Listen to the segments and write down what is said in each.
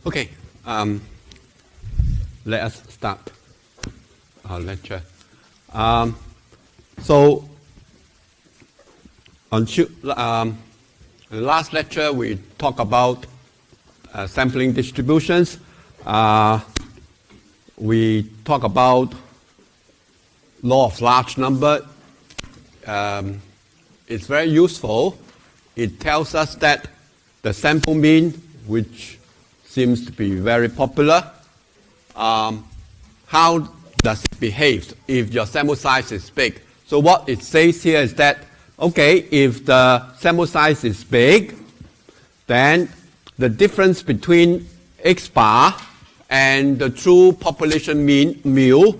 Okay, let us start our lecture. So, on the last lecture, we talked about sampling distributions. We talked about law of large number. It's very useful. It tells us that the sample mean, which seems to be very popular, how does it behave if your sample size is big? So what it says here is that, okay, if the sample size is big, then the difference between X bar and the true population mean mu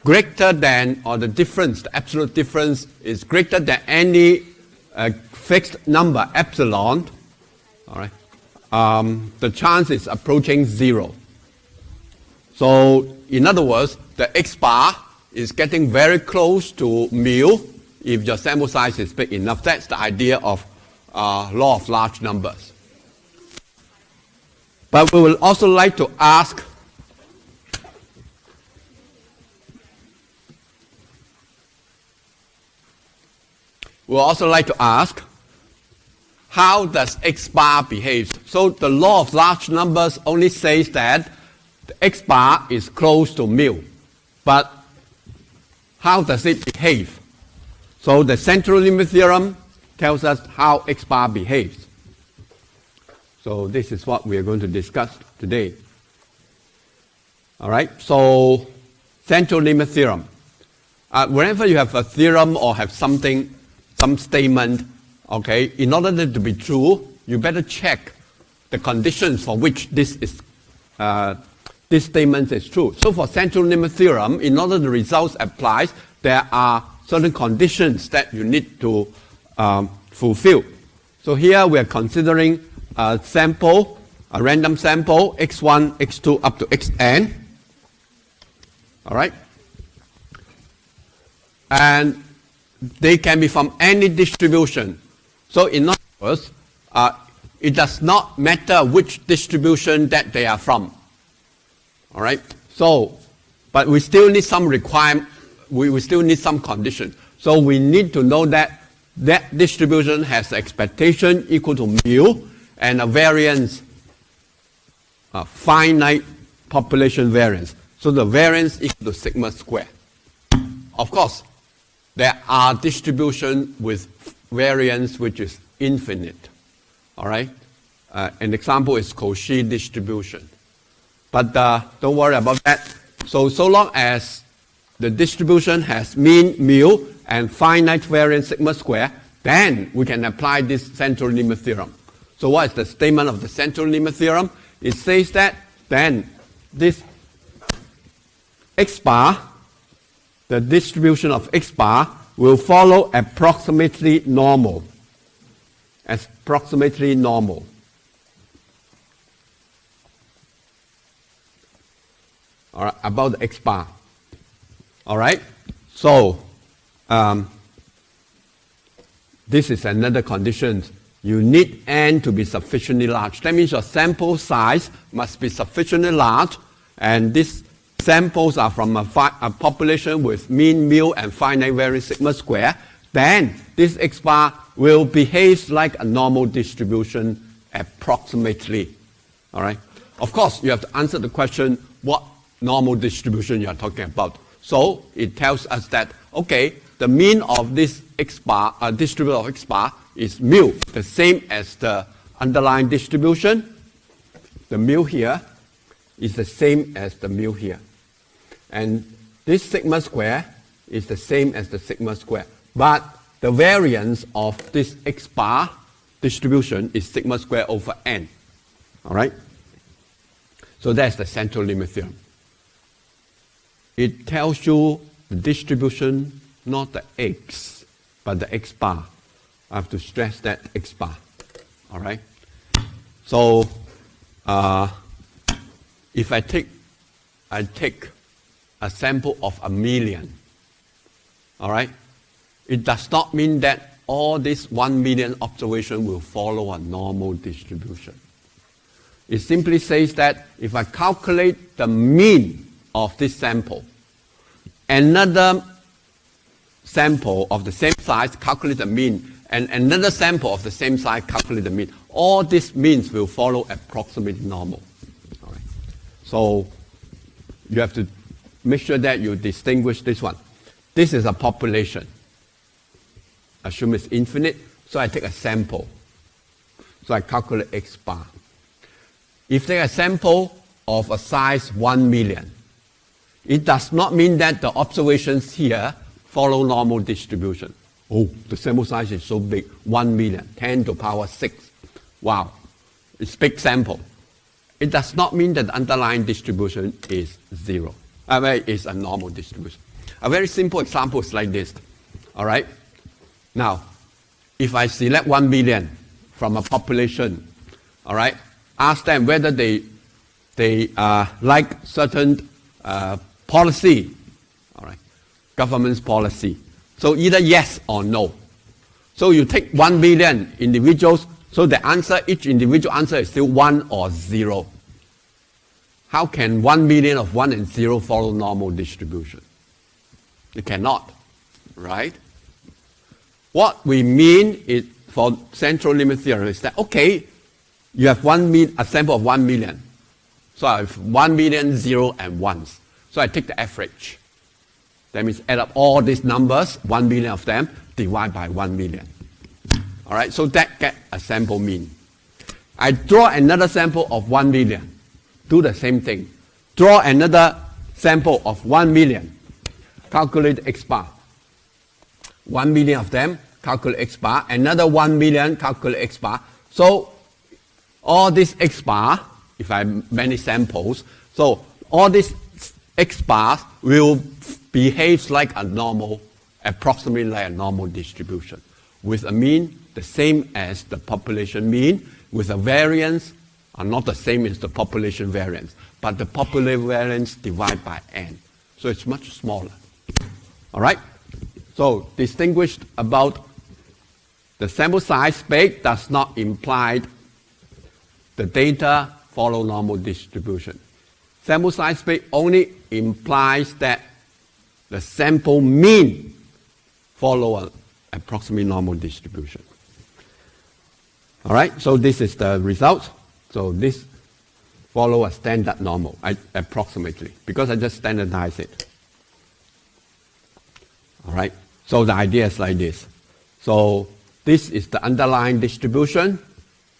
greater than, or the difference, the absolute difference is greater than any fixed number epsilon, all right? The chance is approaching 0. So in other words, the X bar is getting very close to mu if your sample size is big enough. That's the idea of law of large numbers. But we will also like to ask, how does X bar behave? So the law of large numbers only says that the X bar is close to mu. But how does it behave? So the central limit theorem tells us how X bar behaves. So this is what we are going to discuss today. All right, so central limit theorem. Whenever you have a theorem or have something, some statement, okay, in order to be true, you better check the conditions for which this statement is true. So for central limit theorem, in order the results applies, there are certain conditions that you need to fulfill. So here we are considering a sample, a random sample, x1, x2 up to xn. All right? And they can be from any distribution. So in other words, it does not matter which distribution that they are from. All right? So, but we still need some requirement, we still need some condition. So we need to know that that distribution has expectation equal to mu and a variance, finite population variance. So the variance equal to sigma square. Of course, there are distributions with variance which is infinite. All right? An example is Cauchy distribution. But don't worry about that. So long as the distribution has mean mu and finite variance sigma square, then we can apply this central limit theorem. So what is the statement of the central limit theorem? It says that then this X bar, the distribution of X bar, will follow approximately normal. Approximately normal. All right, about the X bar. All right, so this is another condition. You need n to be sufficiently large. That means your sample size must be sufficiently large, and these samples are from a population with mean mu and finite variance sigma square. Then this X bar will behave like a normal distribution approximately. All right. Of course, you have to answer the question what normal distribution you are talking about. So it tells us that, okay, the mean of this X bar, distribution of X bar is mu, the same as the underlying distribution. The mu here is the same as the mu here. And this sigma square is the same as the sigma square. But the variance of this X bar distribution is sigma square over n. All right? So that's the central limit theorem. It tells you the distribution, not the X, but the X bar. I have to stress that X bar. All right? So if I take a sample of 1,000,000, all right? It does not mean that all these 1,000,000 observations will follow a normal distribution. It simply says that if I calculate the mean of this sample, another sample of the same size, calculate the mean, and another sample of the same size, calculate the mean. All these means will follow approximate normal. All right. So you have to make sure that you distinguish this one. This is a population. Assume it's infinite, so I take a sample. So I calculate X bar. If I take a sample of a size 1 million, it does not mean that the observations here follow normal distribution. Oh, the sample size is so big, 1 million, 10 to the power 6. Wow, it's big sample. It does not mean that the underlying distribution is zero. Is a normal distribution. A very simple example is like this. All right. Now, if I select 1 million from a population, all right, ask them whether they like certain policy, all right, government's policy. So either yes or no. So you take 1 million individuals, so the answer, each individual answer is still 1 or 0. How can 1 million of 1 and 0 follow normal distribution? It cannot, right? What we mean is, for central limit theorem, is that, okay, you have a sample of 1 million. So I have 1 million, 0 and 1s. So I take the average. That means add up all these numbers, 1 million of them, divide by 1 million. All right, so that gets a sample mean. I draw another sample of 1 million. Do the same thing. Draw another sample of 1 million. Calculate X bar. 1 million of them, calculate X bar. Another 1 million, calculate X bar. So all this X bar, if I have many samples, so all these X bars will behave like a normal, approximately like a normal distribution, with a mean the same as the population mean, with a variance not the same as the population variance, but the population variance divided by n. So it's much smaller. All right? So distinguished about the sample size big does not imply the data follow normal distribution. Sample size big only implies that the sample mean follow an approximately normal distribution. All right, so this is the result. So this follow a standard normal, approximately, because I just standardize it. All right, so the idea is like this. So this is the underlying distribution.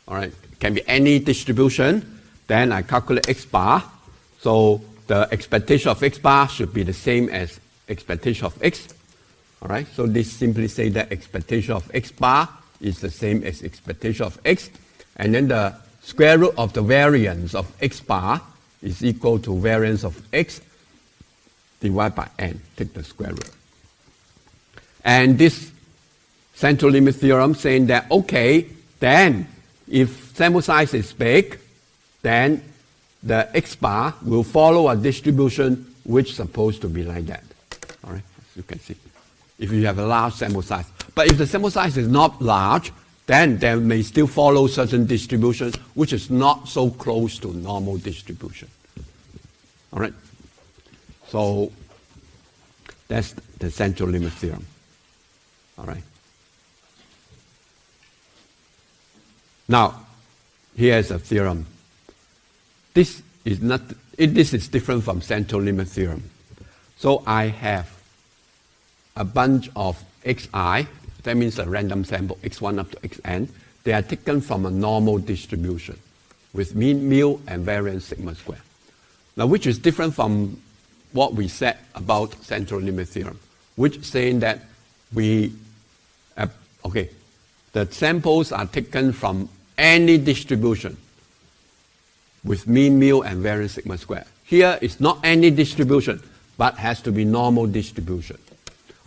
All right, can be any distribution. Then I calculate X bar. So the expectation of X bar should be the same as expectation of X. All right, so this simply say that expectation of X bar is the same as expectation of X. And then the square root of the variance of X bar is equal to variance of X divided by n. Take the square root. And this central limit theorem saying that, okay, then if sample size is big, then the X bar will follow a distribution which is supposed to be like that. All right, as you can see, if you have a large sample size. But if the sample size is not large, then there may still follow certain distribution which is not so close to normal distribution. All right, so that's the central limit theorem. All right. Now, here's a theorem. This is different from central limit theorem. So I have a bunch of xi, that means a random sample, x1 up to xn. They are taken from a normal distribution with mean mu and variance sigma square. Now, which is different from what we said about central limit theorem, which saying that the samples are taken from any distribution with mean mu and variance sigma square. Here is not any distribution, but has to be normal distribution.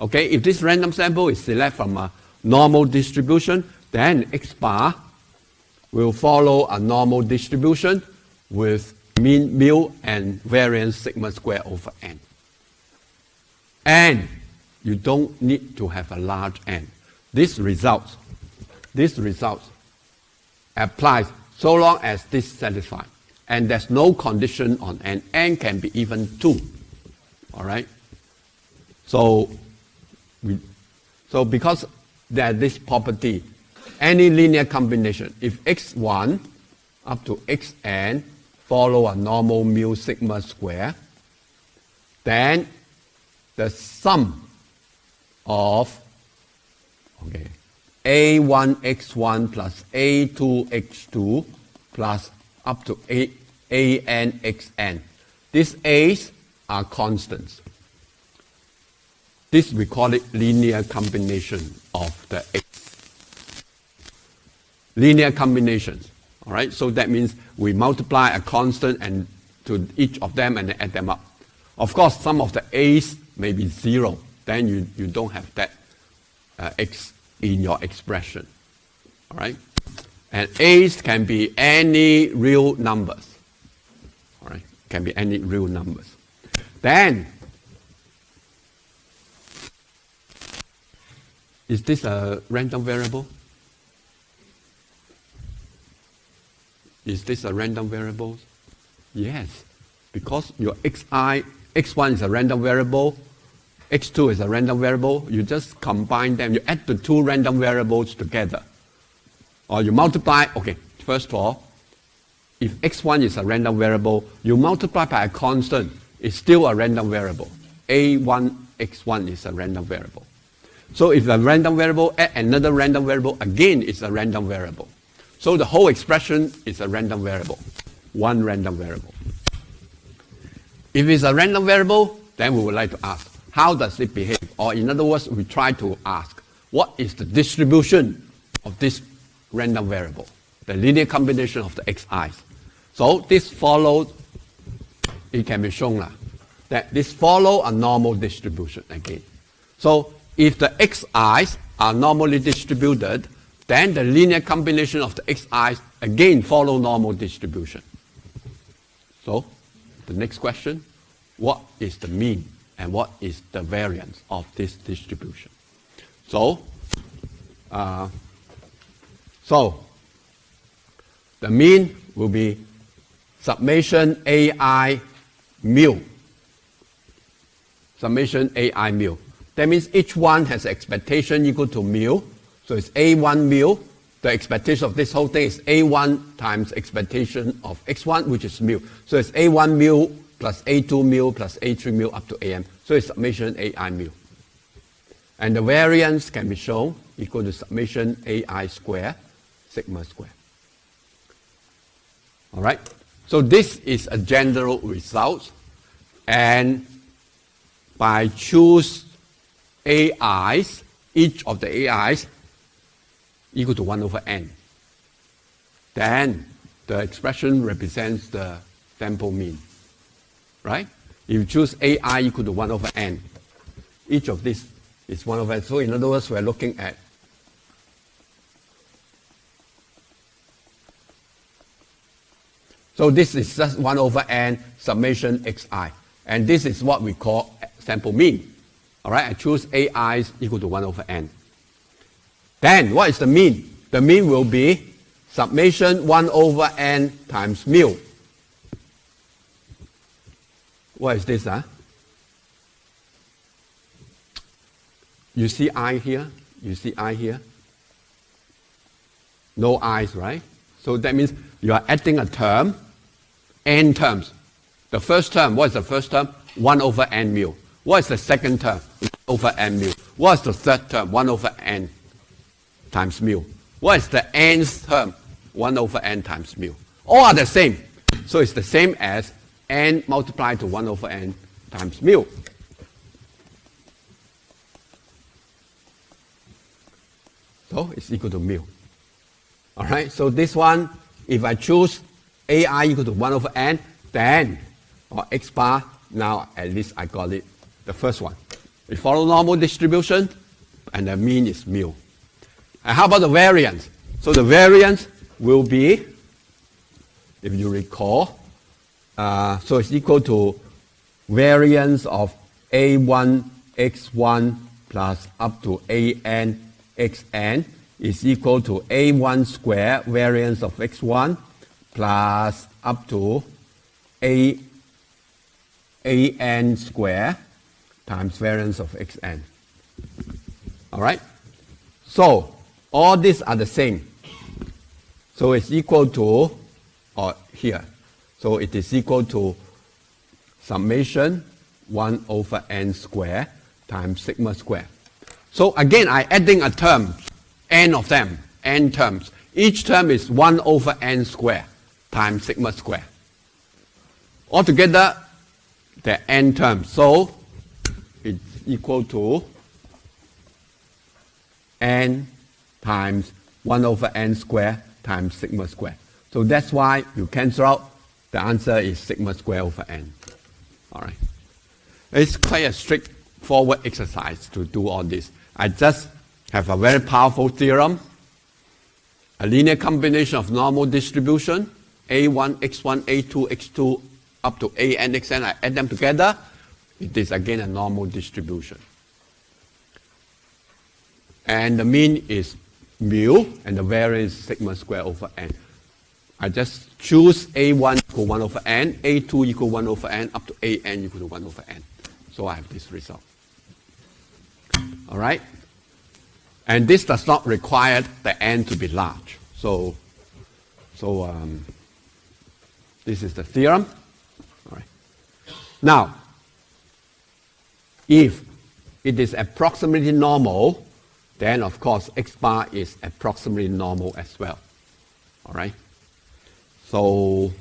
Okay, if this random sample is selected from a normal distribution, then X bar will follow a normal distribution with mean mu and variance sigma square over n. And you don't need to have a large n. This result applies so long as this satisfies. and there's no condition on n. N can be even 2. All right? So because there's this property, any linear combination, if x1 up to xn follow a normal mu sigma square, then the sum of a1x1 plus a2x2 plus up to anxn. These a's are constants. This we call it linear combination of the x. Linear combinations. All right, so that means we multiply a constant and to each of them and add them up. Of course, some of the a's may be 0. Then you don't have that x in your expression. All right, and a's can be any real numbers. All right, can be any real numbers. Then, is this a random variable? Is this a random variable? Yes, because your x1 is a random variable, x2 is a random variable. You just combine them. You add the two random variables together. Or you multiply. Okay, first of all, if x1 is a random variable, you multiply by a constant. It's still a random variable. a1 x1 is a random variable. So if a random variable add another random variable, again it's a random variable. So the whole expression is a random variable, one random variable. If it's a random variable, then we would like to ask, how does it behave? Or in other words, we try to ask, what is the distribution of this random variable, the linear combination of the xi's? So this follows, it can be shown that this follows a normal distribution again. So if the xi's are normally distributed, then the linear combination of the xi's again follow normal distribution. So the next question, what is the mean and what is the variance of this distribution? So the mean will be summation ai mu. Summation ai mu. That means each one has expectation equal to mu. So it's a1 mu. The expectation of this whole thing is a1 times expectation of x1, which is mu. So it's a1 mu plus a2 mu plus a3 mu up to am. So it's summation ai mu. And the variance can be shown equal to summation ai square, sigma square. All right? So this is a general result. And by choose ai's, each of the ai's equal to 1 over n, then the expression represents the sample mean. Right? If you choose ai equal to 1 over n, each of these is 1 over n. So in other words, we're looking at so this is just 1 over n summation xi. And this is what we call sample mean. All right, I choose ai's equal to 1 over n. Then what is the mean? The mean will be summation 1 over n times mu. What is this? You see I here? You see I here? No i's, right? So that means you are adding a term, n terms. The first term, what is the first term? 1 over n mu. What is the second term? 1 over n mu. What is the third term? 1 over n times mu. What is the nth term? 1 over n times mu. All are the same. So it's the same as n multiplied to 1 over n times mu. So it's equal to mu. All right, so this one, if I choose ai equal to 1 over n, then, or x bar, now at least I got it, the first one. We follow normal distribution, and the mean is mu. And how about the variance? So the variance will be, if you recall, so it's equal to variance of a1 x1 plus up to an xn is equal to a1 square variance of x1 plus up to an square times variance of xn. All right? So all these are the same. So it's equal to, or here, so it is equal to summation 1 over n square times sigma square. So again, I'm adding a term, n of them, n terms. Each term is 1 over n square times sigma square. Altogether, there are n terms. So it's equal to n times 1 over n square times sigma square. So that's why you cancel out. The answer is sigma square over n. All right. It's quite a straightforward exercise to do all this. I just have a very powerful theorem, a linear combination of normal distribution, a1, x1, a2, x2, up to an, xn. I add them together. It is again a normal distribution. And the mean is mu, and the variance is sigma square over n. I just choose a1 equal 1 over n, a2 equal 1 over n, up to an equal to 1 over n. So I have this result. All right? And this does not require the n to be large. So this is the theorem. All right. Now, if it is approximately normal, then of course x bar is approximately normal as well. All right? So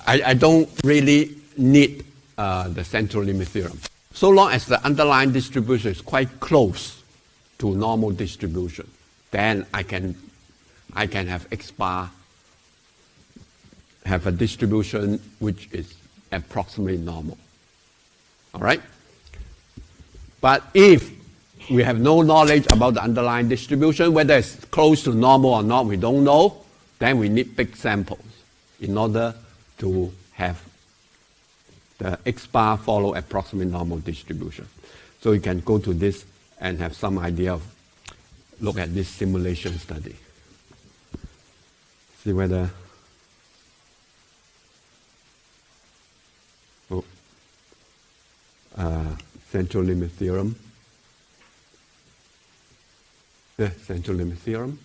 I don't really need the central limit theorem. So long as the underlying distribution is quite close to normal distribution, then I can have x bar have a distribution which is approximately normal. All right? But if we have no knowledge about the underlying distribution, whether it's close to normal or not, we don't know, then we need big samples in order to have the x bar follow approximately normal distribution. So you can go to this and have some idea of, look at this simulation study. See whether, central limit theorem. The central limit theorem.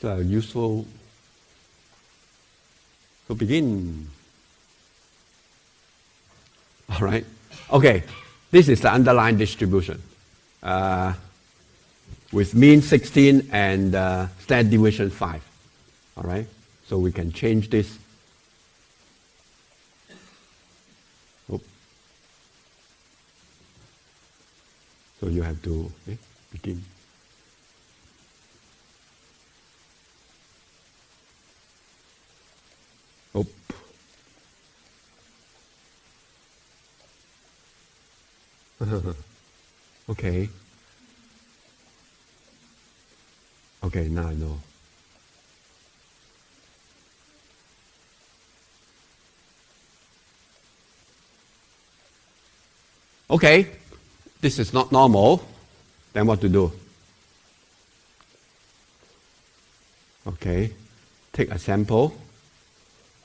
So useful. So begin. All right. Okay. This is the underlying distribution with mean 16 and standard deviation 5. All right. So we can change this. So you have to begin. Okay. Okay, now I know. Okay, this is not normal. Then what to do? Okay, take a sample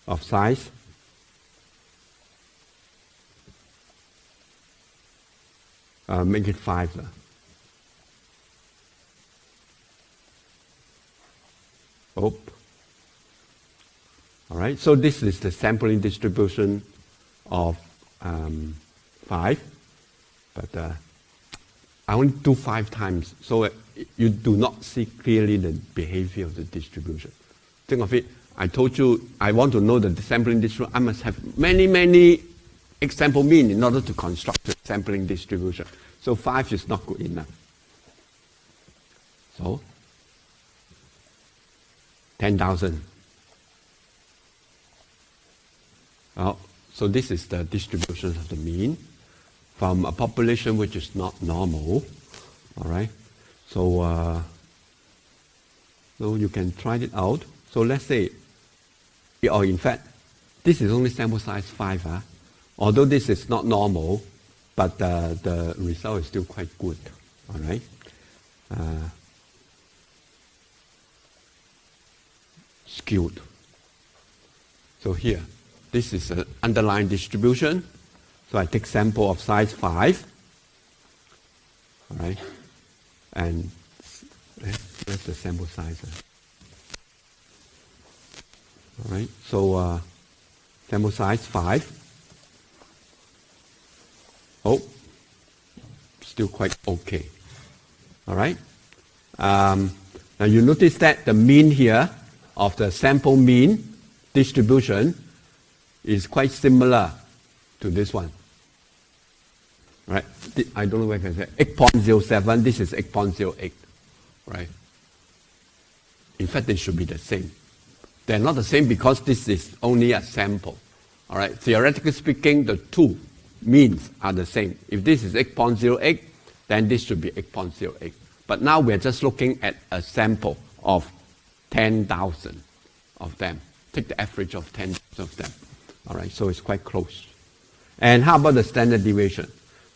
of size. Make it 5. All right, so this is the sampling distribution of 5. But I only do 5 times, so you do not see clearly the behavior of the distribution. Think of it, I told you I want to know the sampling distribution. I must have many example mean in order to construct the sampling distribution. So 5 is not good enough. So 10,000. So this is the distribution of the mean from a population which is not normal. All right. So you can try it out. So let's say, or in fact, this is only sample size 5. Although this is not normal, but the result is still quite good. All right. Skewed. So here, this is an underlying distribution. So I take sample of size 5. All right. And where's the sample size? All right. So sample size 5. Oh, still quite okay. All right. Now you notice that the mean here of the sample mean distribution is quite similar to this one. Right? I don't know where I can say 8.07. This is 8.08. Right? In fact, they should be the same. They're not the same because this is only a sample. All right? Theoretically speaking, the two means are the same. If this is 8.08, then this should be 8.08. But now we're just looking at a sample of 10,000 of them. Take the average of 10,000 of them. All right, so it's quite close. And how about the standard deviation?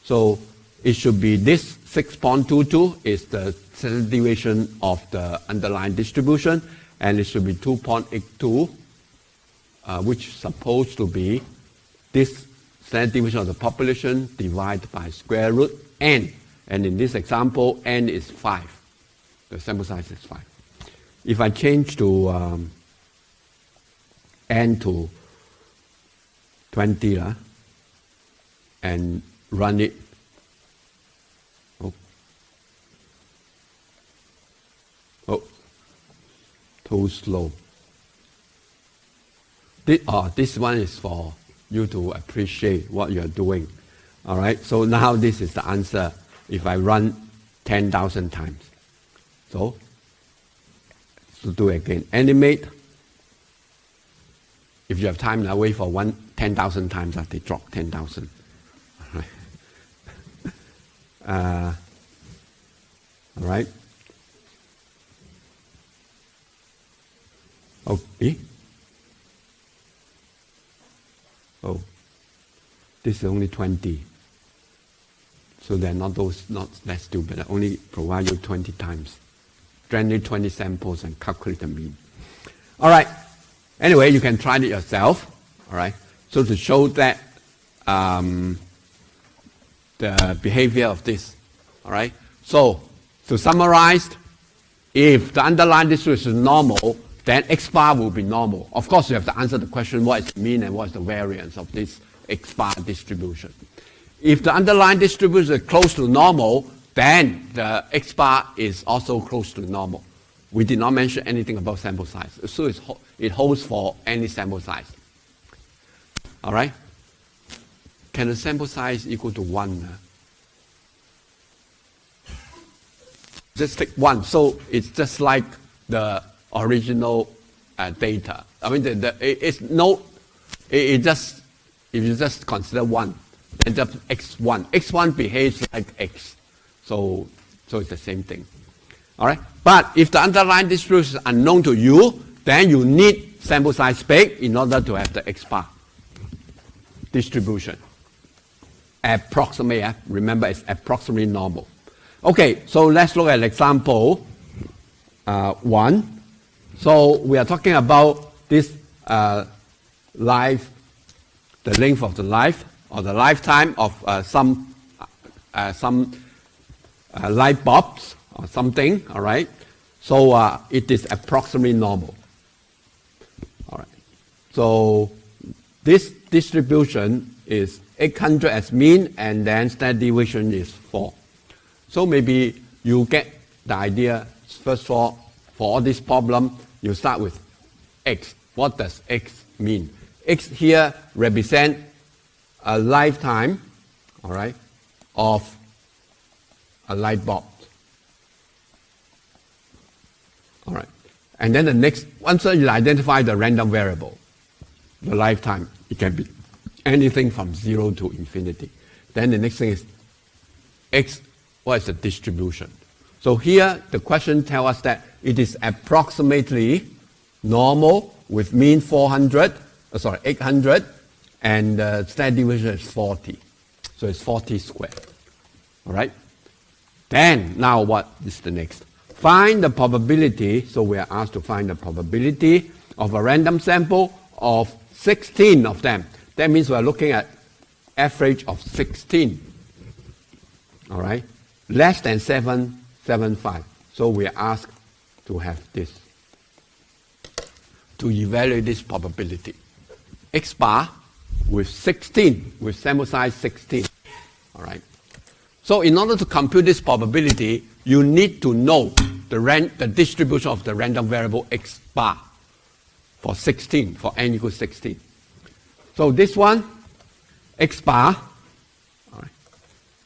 So it should be this 6.22 is the standard deviation of the underlying distribution, and it should be 2.82, which is supposed to be this standard deviation of the population divided by square root n. And in this example, n is 5. The sample size is 5. If I change to n to 20 and run it, too slow. This one is for you to appreciate what you're doing. All right, so now this is the answer if I run 10,000 times. So do it again. Animate. If you have time now, wait for 10,000 times they drop 10,000. All right. All right. Okay. Oh, this is only 20. So they're not that stupid. I only provide you 20 times. Generate 20 samples and calculate the mean. All right. Anyway, you can try it yourself. All right. So to show that the behavior of this. All right. So to summarize, if the underlying distribution is normal, then x bar will be normal. Of course, you have to answer the question, what is the mean and what is the variance of this x bar distribution. If the underlying distribution is close to normal, then the x bar is also close to normal. We did not mention anything about sample size. So it holds for any sample size. All right? Can the sample size equal to 1? Just take 1. So it's just like the original data. I mean, if you just consider 1, then just x1. x1 behaves like x. So it's the same thing. All right? But if the underlying distribution is unknown to you, then you need sample size big in order to have the x bar distribution. Approximately, remember it's approximately normal. Okay, so let's look at example 1. So we are talking about this life, the length of the life or the lifetime of some light bulbs or something. All right. So it is approximately normal. All right. So this distribution is 800 as mean, and then standard deviation is 4. So maybe you get the idea. First of all, for all this problem, you start with x. What does x mean? X here represents a lifetime, all right, of a light bulb. All right. And then the next, once you identify the random variable, the lifetime, it can be anything from 0 to infinity. Then the next thing is x, what is the distribution? So here, the question tells us that it is approximately normal with mean 800, and standard deviation is 40. So it's 40 squared. All right? Then, now what is the next? Find the probability. So we are asked to find the probability of a random sample of 16 of them. That means we are looking at average of 16. All right? Less than 775. So we are asked to have this. To evaluate this probability. X bar with 16, with sample size 16. All right? So in order to compute this probability, you need to know the distribution of the random variable X bar for 16, for n equals 16. So this one, X bar, all right,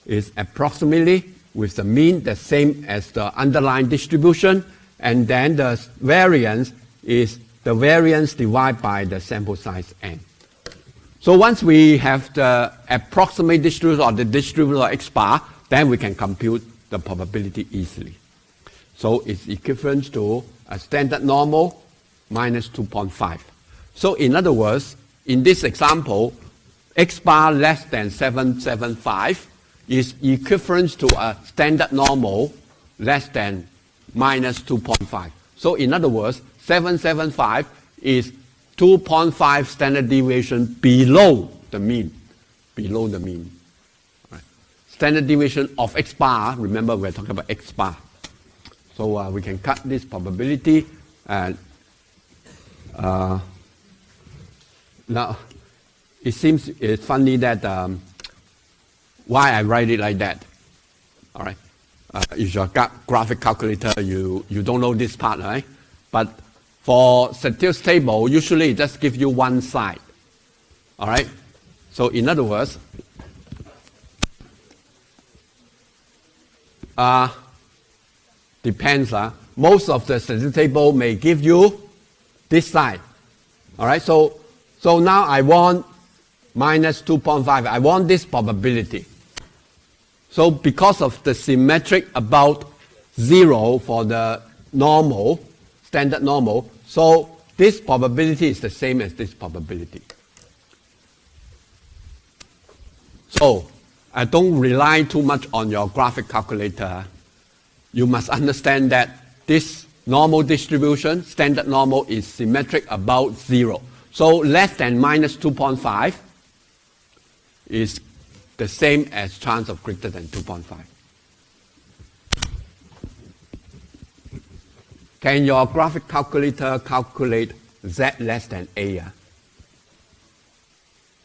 is approximately with the mean the same as the underlying distribution, and then the variance is the variance divided by the sample size n. So once we have the approximate distribution or the distribution of X bar, then we can compute the probability easily. So it's equivalent to a standard normal minus 2.5. So in other words, in this example, X bar less than 775 is equivalent to a standard normal less than minus 2.5. So in other words, 775 is 2.5 standard deviation below the mean. Below the mean. Right. Standard deviation of X bar, remember we're talking about X bar. So we can cut this probability. And now, it seems it's funny that why I write it like that. All right. If you've got graphic calculator, you don't know this part, right? But for statistics table, usually it just gives you one side. All right? So in other words, depends. Most of the statistics table may give you this side. All right? So now I want minus 2.5. I want this probability. So because of the symmetric about 0 for the normal, standard normal, so this probability is the same as this probability. So I don't rely too much on your graphic calculator. You must understand that this normal distribution, standard normal, is symmetric about 0. So less than minus 2.5 is the same as chance of greater than 2.5. Can your graphic calculator calculate z less than a?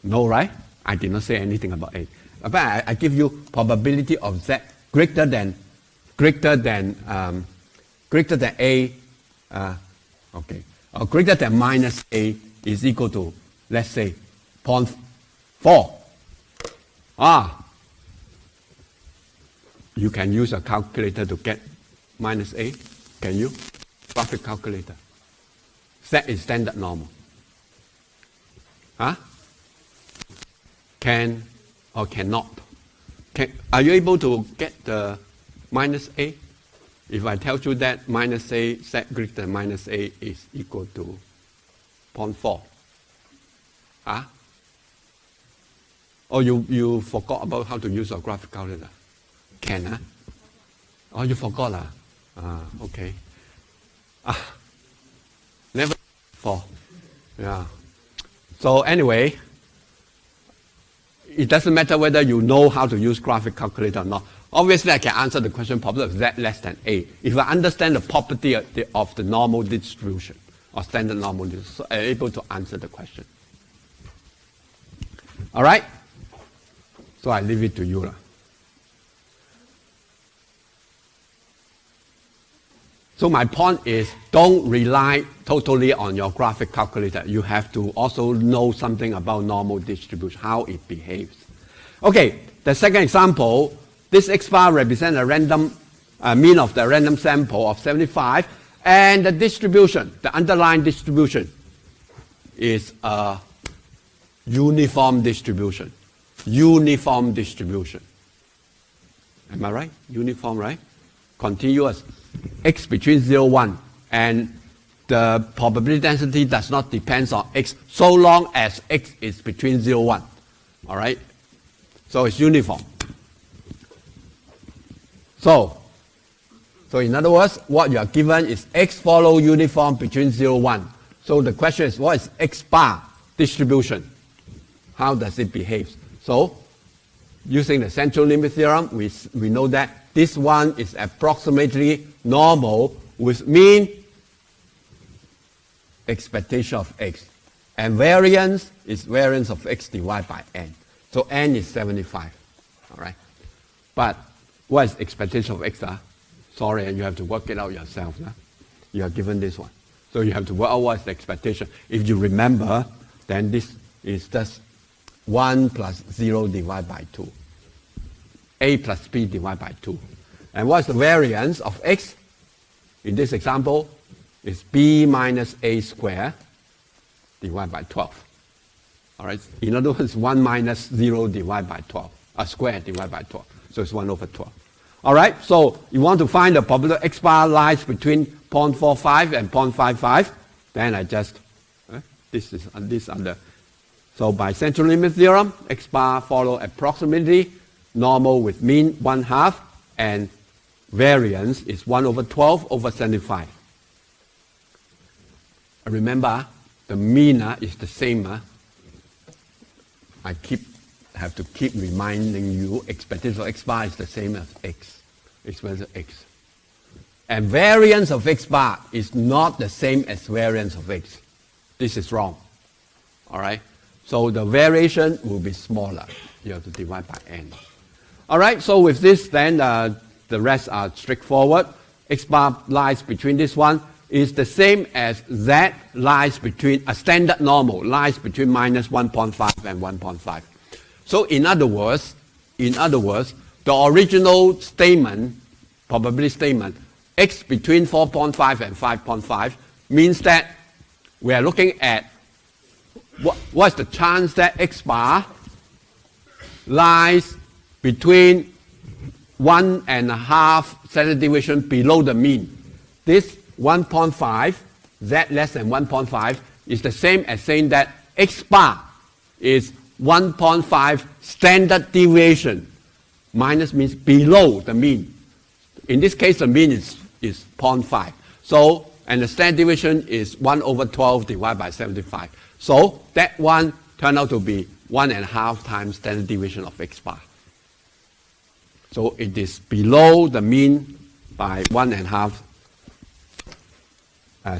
No, right? I did not say anything about a. But I give you probability of z greater than a, okay, or greater than minus a is equal to, let's say, 0.4. You can use a calculator to get minus a, can you? Graphic calculator. Z is standard normal. Can or cannot? Are you able to get the minus a? If I tell you that minus a, Z greater than minus a is equal to 0.4. Or you forgot about how to use a graphic calculator? Can, Oh, you forgot, okay. Never before. Yeah. So anyway, it doesn't matter whether you know how to use graphic calculator or not. Obviously, I can answer the question probability of z less than a. If I understand the property of the normal distribution or standard normal distribution, so I'm able to answer the question. All right? So I leave it to you. So my point is, don't rely totally on your graphic calculator. You have to also know something about normal distribution, how it behaves. Okay, the second example, this X bar represents a random mean of the random sample of 75, and the distribution, the underlying distribution, is a uniform distribution. Uniform distribution. Am I right? Uniform, right? Continuous. X between 0 and 1, and the probability density does not depend on X so long as X is between 0 and 1. All right? So it's uniform. So in other words, what you are given is x follow uniform between 0, 1. So the question is, what is x bar distribution? How does it behave? So using the central limit theorem, we know that this one is approximately normal with mean expectation of x. And variance is variance of x divided by n. So n is 75. All right. But what is expectation of x? Sorry, and you have to work it out yourself. You are given this one. So you have to work out what is the expectation. If you remember, then this is just 1 plus 0 divided by 2. A plus b divided by 2. And what's the variance of x? In this example, it's b minus a squared divided by 12. All right. In other words, 1 minus 0 divided by 12. A square divided by 12. So it's 1 over 12. All right. So you want to find the probability x bar lies between 0.45 and 0.55. Then I just, this under. So by central limit theorem, x bar follow approximately normal with mean 1/2 and variance is 1 over 12 over 75. Remember, the mean is the same. I have to keep reminding you, expectation of x bar is the same as x. Expectation of x. And variance of x bar is not the same as variance of x. This is wrong. All right? So the variation will be smaller. You have to divide by n. All right, so with this, then the rest are straightforward. X bar lies between this one is the same as z lies between, a standard normal lies between minus 1.5 and 1.5. So in other words, the original statement, probability statement, x between 4.5 and 5.5 means that we are looking at what's the chance that x bar lies between 1.5 standard deviation below the mean. This 1.5, z less than 1.5, is the same as saying that x bar is 1.5 standard deviation. Minus means below the mean. In this case, the mean is 0.5. So, and the standard deviation is 1 over 12 divided by 75. So, that one turned out to be 1.5 times standard deviation of x bar. So, it is below the mean by 1.5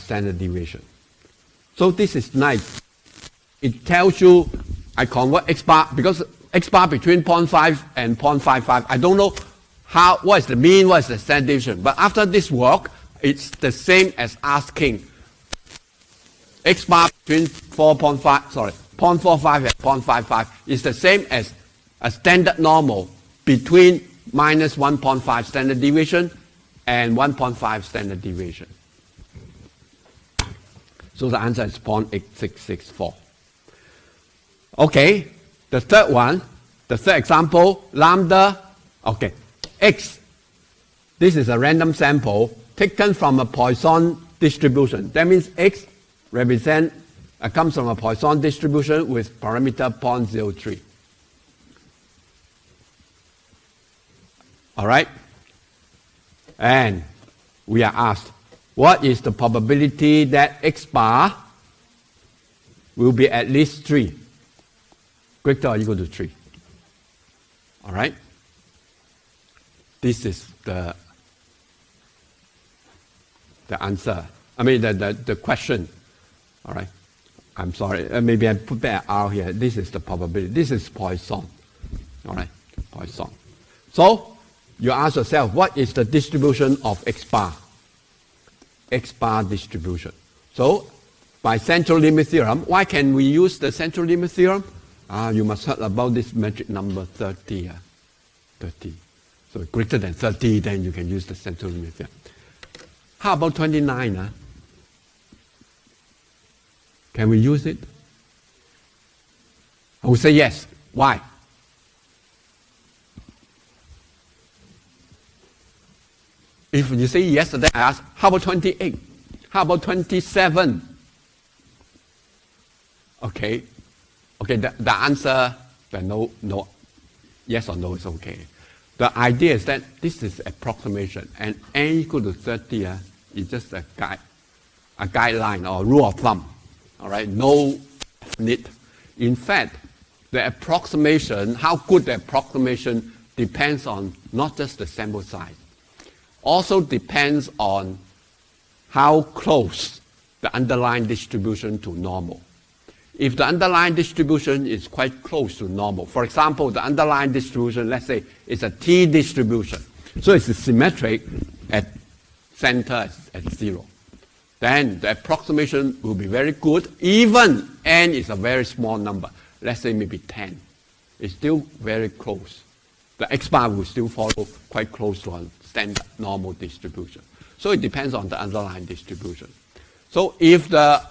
standard deviation. So, this is nice. It tells you, I convert x bar, because x bar between 0.5 and 0.55, I don't know what is the mean, what is the standard deviation. But after this work, it's the same as asking x bar between 0.45 and 0.55 is the same as a standard normal between minus 1.5 standard deviation and 1.5 standard deviation. So the answer is 0.8664. Okay, the third one, the third example, lambda, okay, x. This is a random sample taken from a Poisson distribution. That means x comes from a Poisson distribution with parameter 0.03. All right? And we are asked, what is the probability that x bar will be at least 3? Greater or equal to 3. All right? This is the answer. I mean, the question. All right? I'm sorry. Maybe I put back R here. This is the probability. This is Poisson. All right? Poisson. So, you ask yourself, what is the distribution of x bar? X bar distribution. So, by central limit theorem, why can we use the central limit theorem? You must have heard about this magic number 30. 30. So greater than 30, then you can use the central limit theorem. How about 29? Can we use it? I will say yes. Why? If you say yes, then I ask, how about 28? How about 27? Okay. Okay, the answer, no Yes or no is okay. The idea is that this is approximation, and n equal to 30 is just a guideline or rule of thumb. All right, no need. In fact, the approximation, how good the approximation depends on not just the sample size, also depends on how close the underlying distribution to normal. If the underlying distribution is quite close to normal, for example, the underlying distribution, let's say, is a t distribution, so it's symmetric at center at 0, then the approximation will be very good, even n is a very small number, let's say maybe 10. It's still very close. The x bar will still follow quite close to a standard normal distribution. So it depends on the underlying distribution. So if the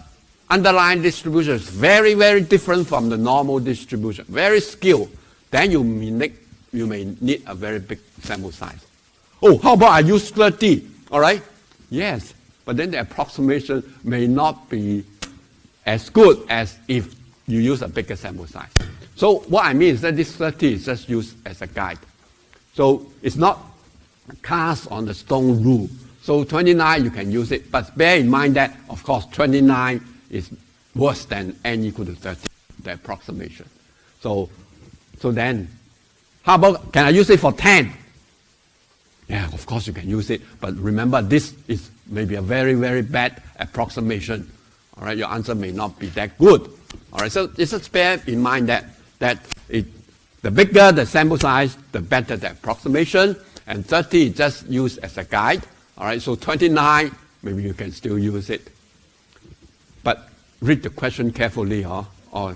underlying distribution is very, very different from the normal distribution, very skewed, then you may need a very big sample size. Oh, how about I use 30? All right? Yes, but then the approximation may not be as good as if you use a bigger sample size. So what I mean is that this 30 is just used as a guide. So it's not cast on the stone rule. So 29, you can use it, but bear in mind that, of course, 29 is worse than n equal to 30, the approximation. So then, how about, can I use it for 10? Yeah, of course you can use it, but remember this is maybe a very, very bad approximation. All right, your answer may not be that good. All right, so just bear in mind that the bigger the sample size, the better the approximation, and 30 is just used as a guide. All right, so 29, maybe you can still use it. But read the question carefully, or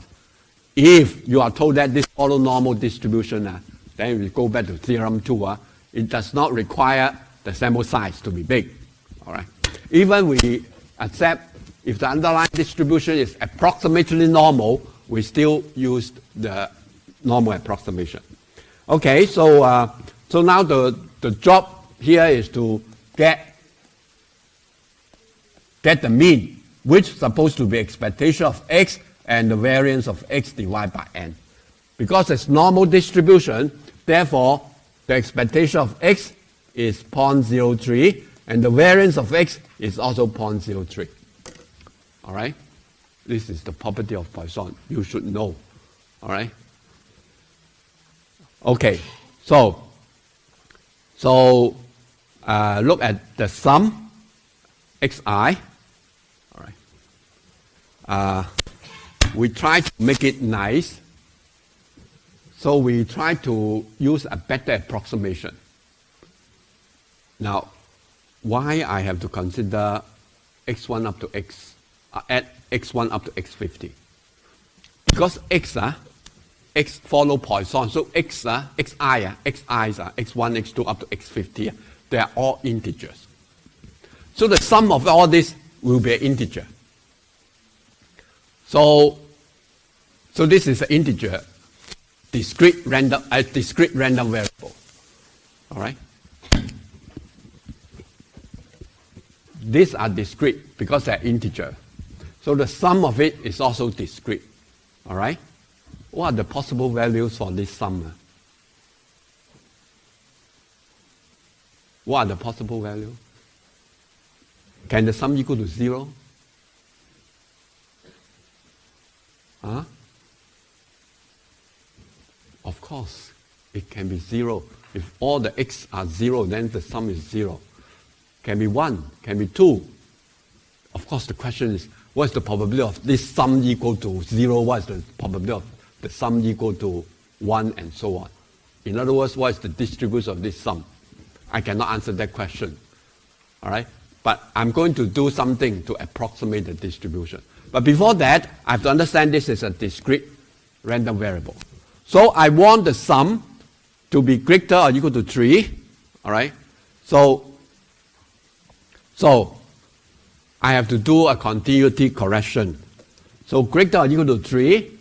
if you are told that this follow normal distribution, then we go back to theorem 2. It does not require the sample size to be big. All right. Even we accept if the underlying distribution is approximately normal, we still use the normal approximation. Okay, so now the job here is to get the mean, which is supposed to be expectation of x and the variance of x divided by n. Because it's normal distribution, therefore the expectation of x is 0.03 and the variance of x is also 0.03. All right? This is the property of Poisson. You should know. All right? Okay, so look at the sum xi. All right. We try to make it nice, so we try to use a better approximation. Now, why I have to consider x1 up to add x1 up to x50? Because x follow Poisson, so xi, x1, x2 up to x50, they are all integers. So the sum of all this will be an integer. So this is an integer, discrete random variable. All right. These are discrete because they're integer. So the sum of it is also discrete. All right. What are the possible values for this sum? What are the possible values? Can the sum equal to 0? Huh? Of course, it can be 0. If all the x are 0, then the sum is 0. Can be 1, can be 2. Of course, the question is, what's the probability of this sum equal to 0? What is the probability of the sum equal to 1 and so on? In other words, what is the distribution of this sum? I cannot answer that question. All right? But I'm going to do something to approximate the distribution. But before that, I have to understand this is a discrete random variable. So I want the sum to be greater or equal to 3. All right? So I have to do a continuity correction. So greater or equal to 3,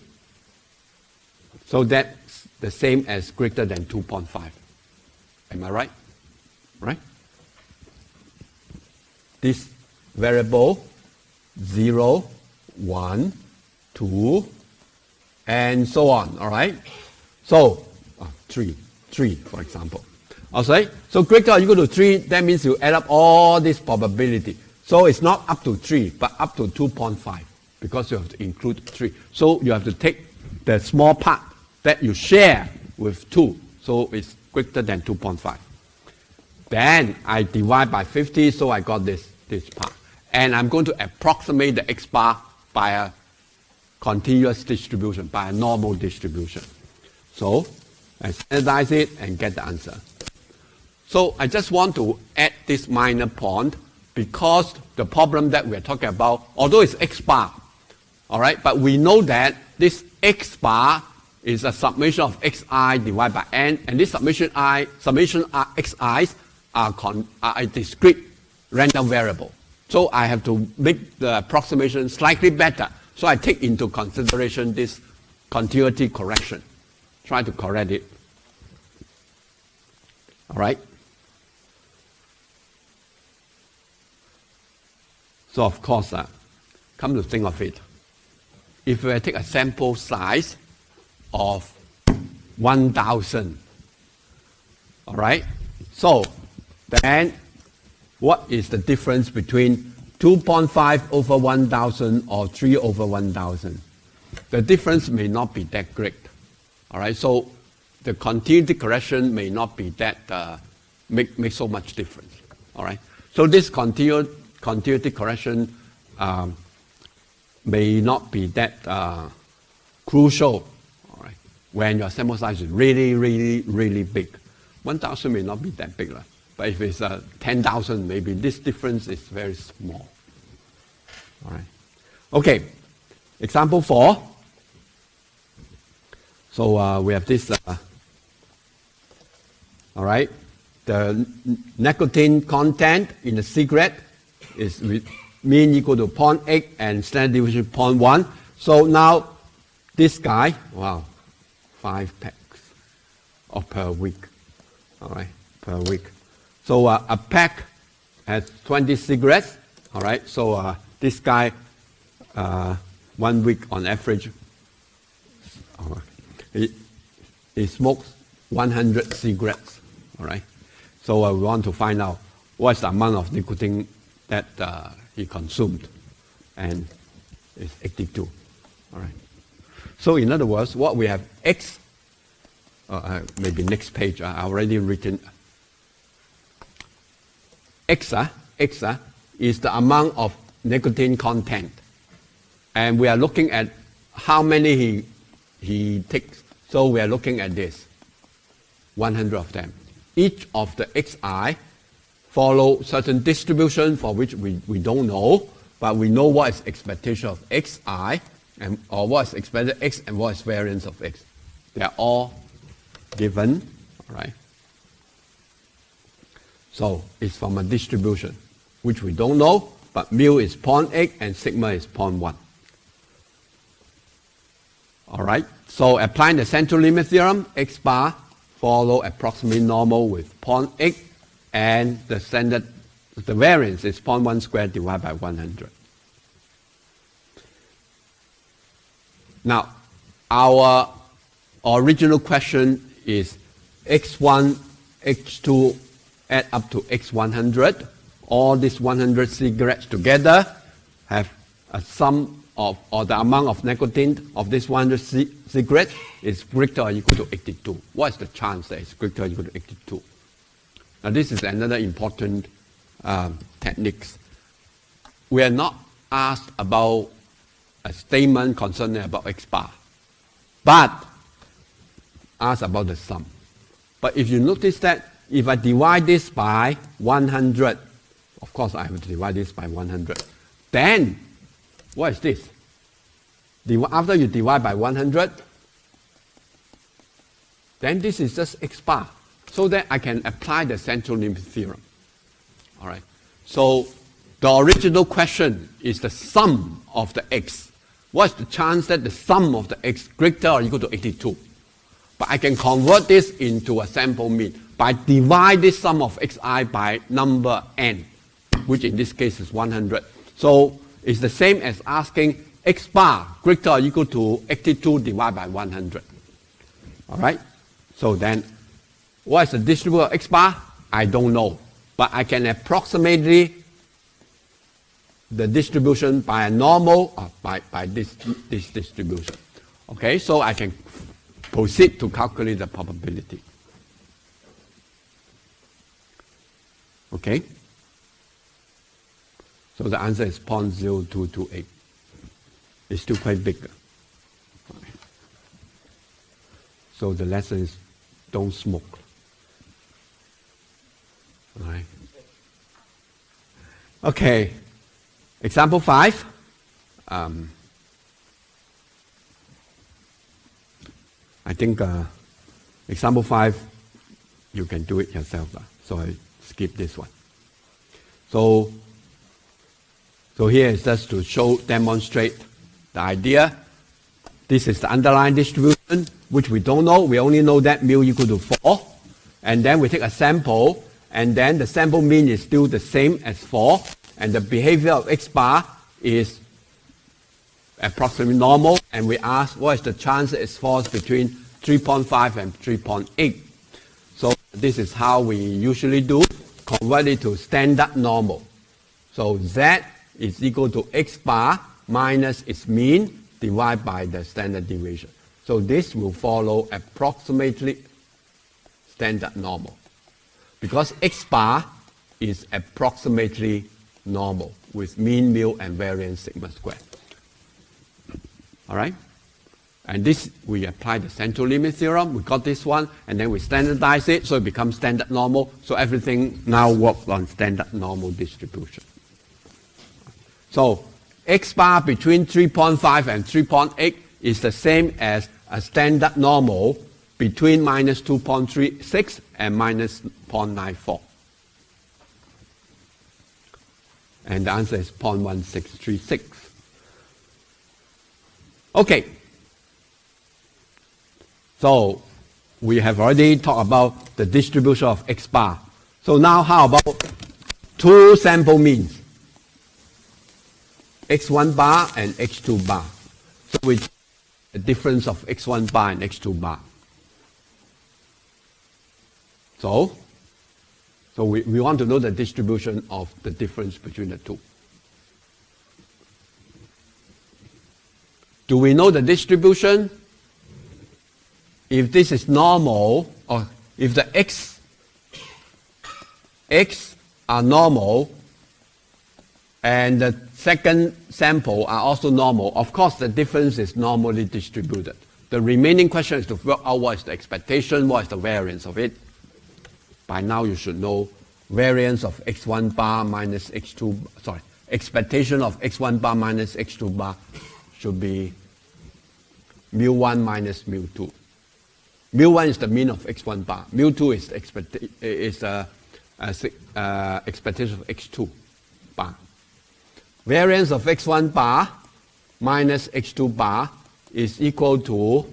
so that's the same as greater than 2.5. Am I right? Right? This variable 0, 1, 2, and so on. All right? So 3, for example. Okay, so greater or equal to 3, that means you add up all this probability. So it's not up to 3, but up to 2.5, because you have to include 3. So you have to take the small part that you share with 2, so it's greater than 2.5. Then I divide by 50, so I got this part. And I'm going to approximate the x bar by a continuous distribution, by a normal distribution. So I standardize it and get the answer. So I just want to add this minor point, because the problem that we're talking about, although it's x bar, all right, but we know that this x bar is a summation of xi divided by n, and this summation xi's are a discrete random variable. So I have to make the approximation slightly better. So I take into consideration this continuity correction. Try to correct it. All right? So of course, come to think of it, if we take a sample size of 1,000, all right? So then what is the difference between 2.5 over 1,000 or 3 over 1,000? The difference may not be that great, all right? So the continuity correction may not be that, make so much difference, all right? So this continuity correction may not be that crucial, all right, when your sample size is really, really, really big. 1,000 may not be that big, right? But if it's 10,000, maybe this difference is very small. All right. Okay. Example 4. So we have this. All right. The nicotine content in the cigarette is mean equal to 0.8 and standard deviation 0.1. So now this guy, wow, 5 packs per week. All right, per week. So a pack has 20 cigarettes. All right. So this guy, 1 week on average, he smokes 100 cigarettes. All right. So we want to find out what's the amount of nicotine that he consumed, and it's 82. All right. So in other words, what we have X, maybe next page, I already written. X is the amount of nicotine content, and we are looking at how many he takes. So we are looking at this, 100 of them. Each of the Xi follow certain distribution for which we don't know, but we know what is expectation of Xi, or what is expected X and what is variance of X. They are all given, all right? So it's from a distribution, which we don't know, but mu is 0.8 and sigma is 0.1. All right, so applying the central limit theorem, X bar follow approximately normal with 0.8, and the variance is 0.1 squared divided by 100. Now, our original question is X1, X2, add up to X100. All these 100 cigarettes together have a sum of, or the amount of nicotine of this 100 cigarettes is greater or equal to 82. What is the chance that it's greater or equal to 82? Now this is another important techniques. We are not asked about a statement concerning about X bar, but asked about the sum. But if you notice that if I divide this by 100, of course I have to divide this by 100, then what is this? After you divide by 100, then this is just X bar. So that I can apply the central limit theorem. All right. So the original question is the sum of the X. What's the chance that the sum of the X greater or equal to 82? But I can convert this into a sample mean by divide this sum of Xi by number n, which in this case is 100. So it's the same as asking X bar greater or equal to 82 divided by 100. All right. So then, what is the distribution of x bar? I don't know. But I can approximately the distribution by a normal or by this distribution. Okay, so I can proceed to calculate the probability. Okay? So the answer is 0.0228. It's still quite big. So the lesson is don't smoke. All right. Okay. Example 5. I think example 5, you can do it yourself. So I skip this one. So here is just to demonstrate the idea. This is the underlying distribution, which we don't know. We only know that mu equal to 4. And then we take a sample, and then the sample mean is still the same as 4. And the behavior of x bar is approximately normal. And we ask what is the chance it falls between 3.5 and 3.8. So this is how we usually do, convert it to standard normal. So z is equal to x bar minus its mean divided by the standard deviation. So this will follow approximately standard normal. Because x bar is approximately normal with mean mu and variance sigma squared. All right? And this, we apply the central limit theorem. We got this one, and then we standardize it, so it becomes standard normal. So everything now works on standard normal distribution. So x bar between 3.5 and 3.8 is the same as a standard normal between minus 2.36 and minus 0.94. And the answer is 0.1636. Okay. So we have already talked about the distribution of x bar. So now how about two sample means? x1 bar and x2 bar. So we the difference of x1 bar and x2 bar. So we want to know the distribution of the difference between the two. Do we know the distribution? If this is normal, or if the x are normal, and the second sample are also normal, of course the difference is normally distributed. The remaining question is to work out what is the expectation, what is the variance of it. By now you should know variance of x1 bar minus x2, sorry, expectation of x1 bar minus x2 bar should be mu1 minus mu2. Mu1 is the mean of x1 bar. Mu2 is expectation of x2 bar. Variance of x1 bar minus x2 bar is equal to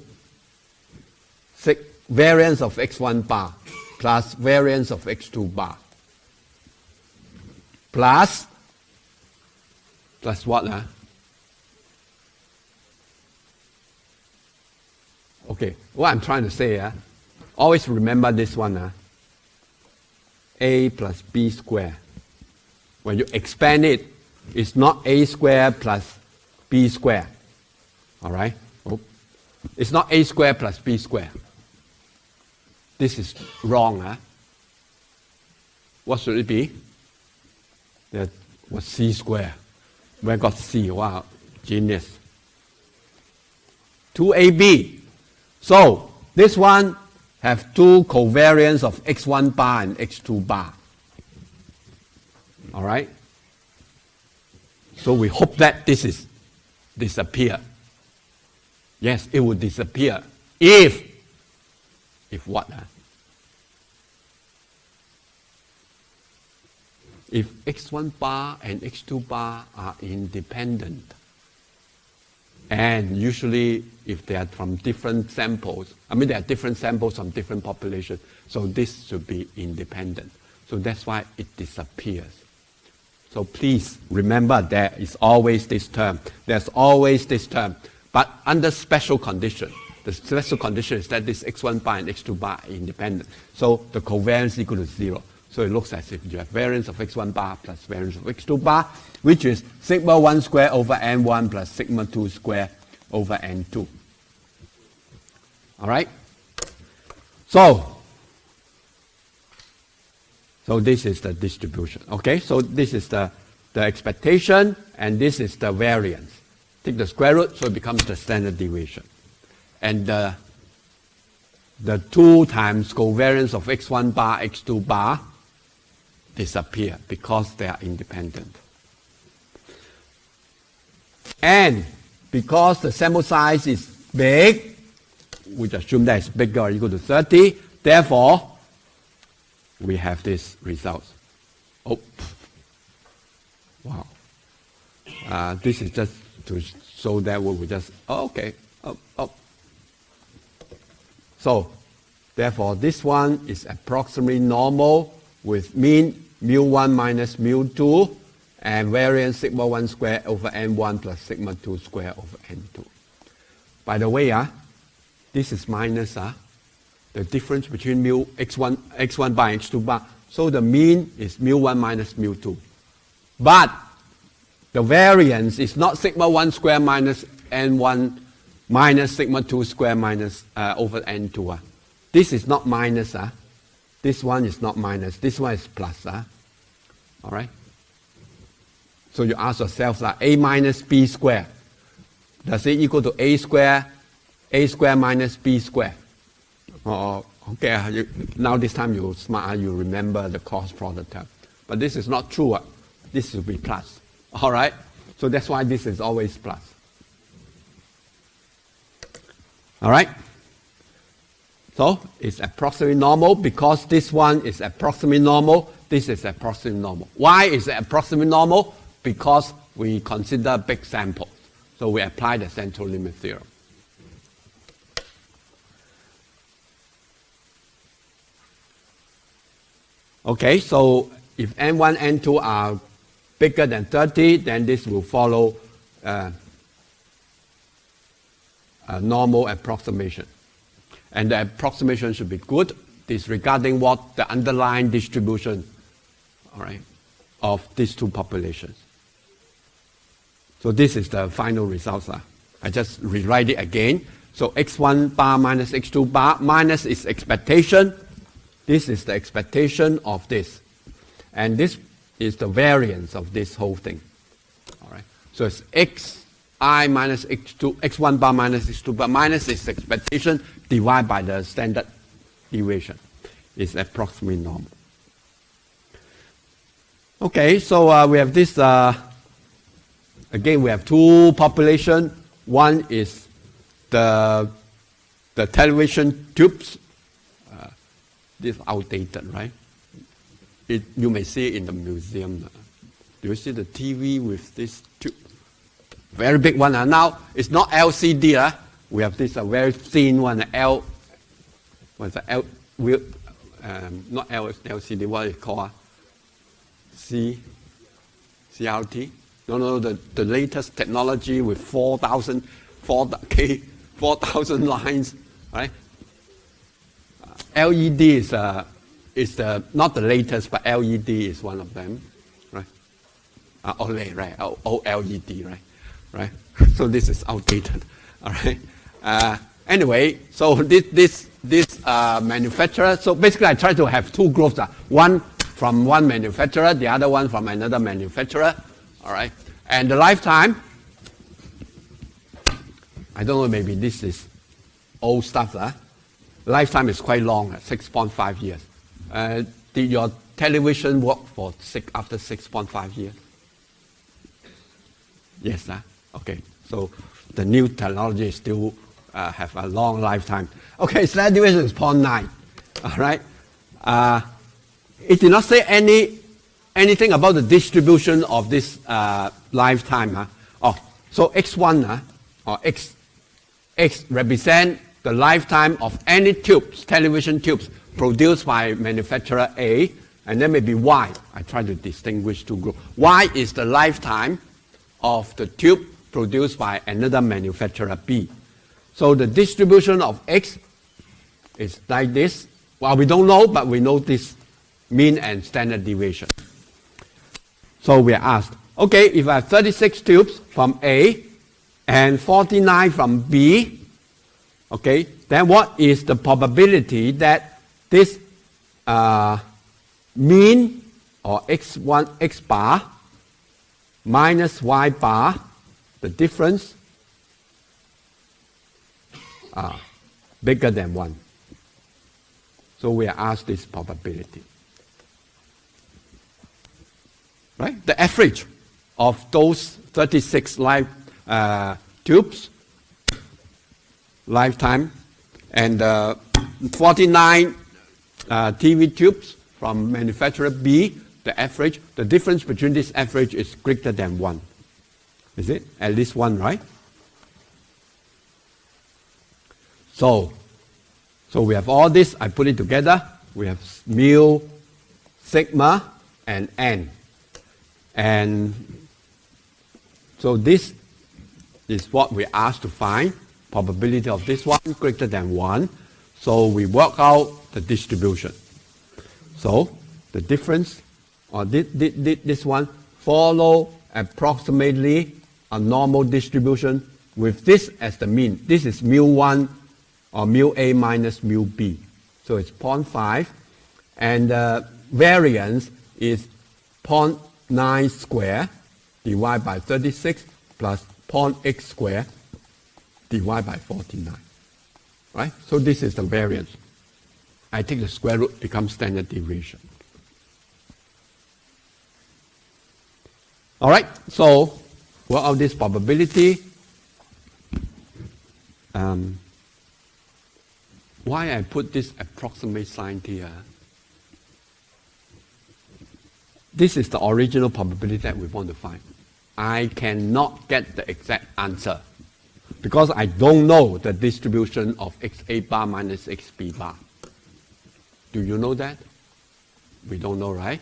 variance of x1 bar plus variance of x2 bar plus what? Okay, what I'm trying to say, always remember this one, a plus b squared. When you expand it, it's not a squared plus b squared. All right? Oh. It's not a squared plus b squared. This is wrong. What should it be? That was c squared. Where got c? Wow, genius. 2ab. So this one have two covariance of x1 bar and x2 bar. All right? So we hope that this is disappear. Yes, it will disappear if what? If x1 bar and x2 bar are independent. And usually, if they are from different samples, they are different samples from different populations, so this should be independent. So that's why it disappears. So please remember there is always this term. There's always this term. But under special condition, the special condition is that this x1 bar and x2 bar are independent. So the covariance is equal to 0. So it looks as if you have variance of x1 bar plus variance of x2 bar, which is sigma 1 square over n1 plus sigma 2 square over n2. All right? So this is the distribution. Okay? So this is the expectation, and this is the variance. Take the square root, so it becomes the standard deviation. And the 2 times covariance of x1 bar, x2 bar disappear because they are independent. And because the sample size is big, we assume that it's bigger or equal to 30, therefore, we have this result. Oh, wow. This is just to show that we just, okay. So, therefore, this one is approximately normal with mean mu1 minus mu2 and variance sigma 1 square over n1 plus sigma 2 square over n2. By the way, this is minus the difference between mu x1 bar and x2 bar. So the mean is mu1 minus mu2. But the variance is not sigma 1 square minus n1 minus sigma 2 square minus over n2. This is not minus. This one is not minus. This one is plus. All right? So you ask yourself, a minus b square, does it equal to a square minus b square? Okay, now this time you're smart, you remember the cross product term. But this is not true. This will be plus. All right? So that's why this is always plus. All right? So it's approximately normal because this one is approximately normal. This is approximately normal. Why is it approximately normal? Because we consider big samples. So we apply the central limit theorem. Okay, so if n1, n2 are bigger than 30, then this will follow a normal approximation. And the approximation should be good, disregarding what the underlying distribution, all right, of these two populations. So this is the final results. I just rewrite it again. So x1 bar minus x2 bar minus its expectation. This is the expectation of this. And this is the variance of this whole thing. All right. So it's xi minus x1 bar minus x2 bar minus its expectation divided by the standard deviation. It's approximately normal. Okay, so we have this, again, we have two populations. One is the television tubes. This is outdated, right? You may see it in the museum. Do you see the TV with this tube? Very big one. Now, it's not LCD. We have this very thin one, not LCD, what is it called? CRT? No, the latest technology with 4,000 lines, right? LED is not the latest, but LED is one of them, right? OLED, right? OLED, right? So this is outdated, all right? Anyway, so this manufacturer. So basically, I try to have two groups. One from one manufacturer, the other one from another manufacturer, all right? And the lifetime, I don't know, maybe this is old stuff. Lifetime is quite long, 6.5 years. Did your television work after 6.5 years? Yes, okay. So the new technology still have a long lifetime. Okay, standard deviation is 0.9. All right. It did not say anything about the distribution of this lifetime. So x1 or x represent the lifetime of any tubes, television tubes, produced by manufacturer A, and then maybe Y. I try to distinguish two groups. Y is the lifetime of the tube produced by another manufacturer B. So the distribution of x is like this. Well, we don't know, but we know this mean and standard deviation. So we are asked, okay, if I have 36 tubes from A and 49 from B, okay, then what is the probability that this mean or x1, x bar minus y bar, the difference bigger than 1. So we are asked this probability. Right? The average of those 36 tubes, lifetime, and 49 TV tubes from manufacturer B, the average, the difference between this average is greater than 1. Is it? At least 1, right? So we have all this, I put it together. We have mu, sigma, and n. And so this is what we asked to find. Probability of this one greater than 1. So we work out the distribution. So the difference, or this one, follow approximately a normal distribution with this as the mean. This is mu1 or mu A minus mu B. So it's 0.5. And the variance is 0.9 square divided by 36 plus 0.8 square divided by 49. Right? So this is the variance. I take the square root, becomes standard deviation. All right, so work out this probability. Why I put this approximate sign here? This is the original probability that we want to find. I cannot get the exact answer because I don't know the distribution of XA bar minus XB bar. Do you know that? We don't know, right?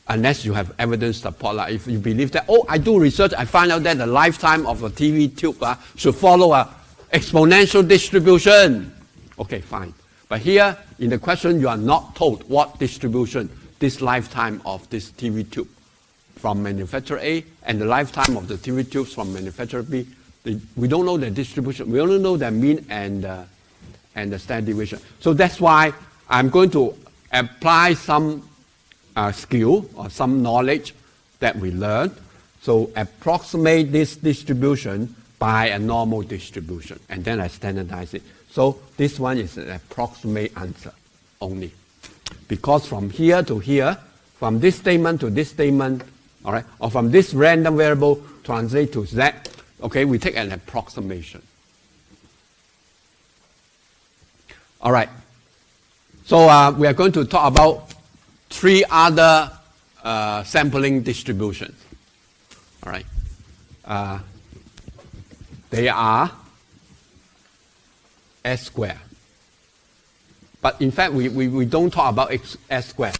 Unless you have evidence support. Like if you believe that, oh, I do research, I find out that the lifetime of a TV tube should follow an exponential distribution. Okay, fine. But here, in the question, you are not told what distribution, this lifetime of this TV tube from manufacturer A and the lifetime of the TV tubes from manufacturer B. We don't know the distribution. We only know the mean and the standard deviation. So that's why I'm going to apply some skill or some knowledge that we learned. So approximate this distribution by a normal distribution, and then I standardize it. So this one is an approximate answer only. Because from here to here, from this statement to this statement, all right, or from this random variable translate to Z, okay, we take an approximation. All right. So we are going to talk about 3 other sampling distributions. All right. They are S squared. But in fact, we don't talk about S squared.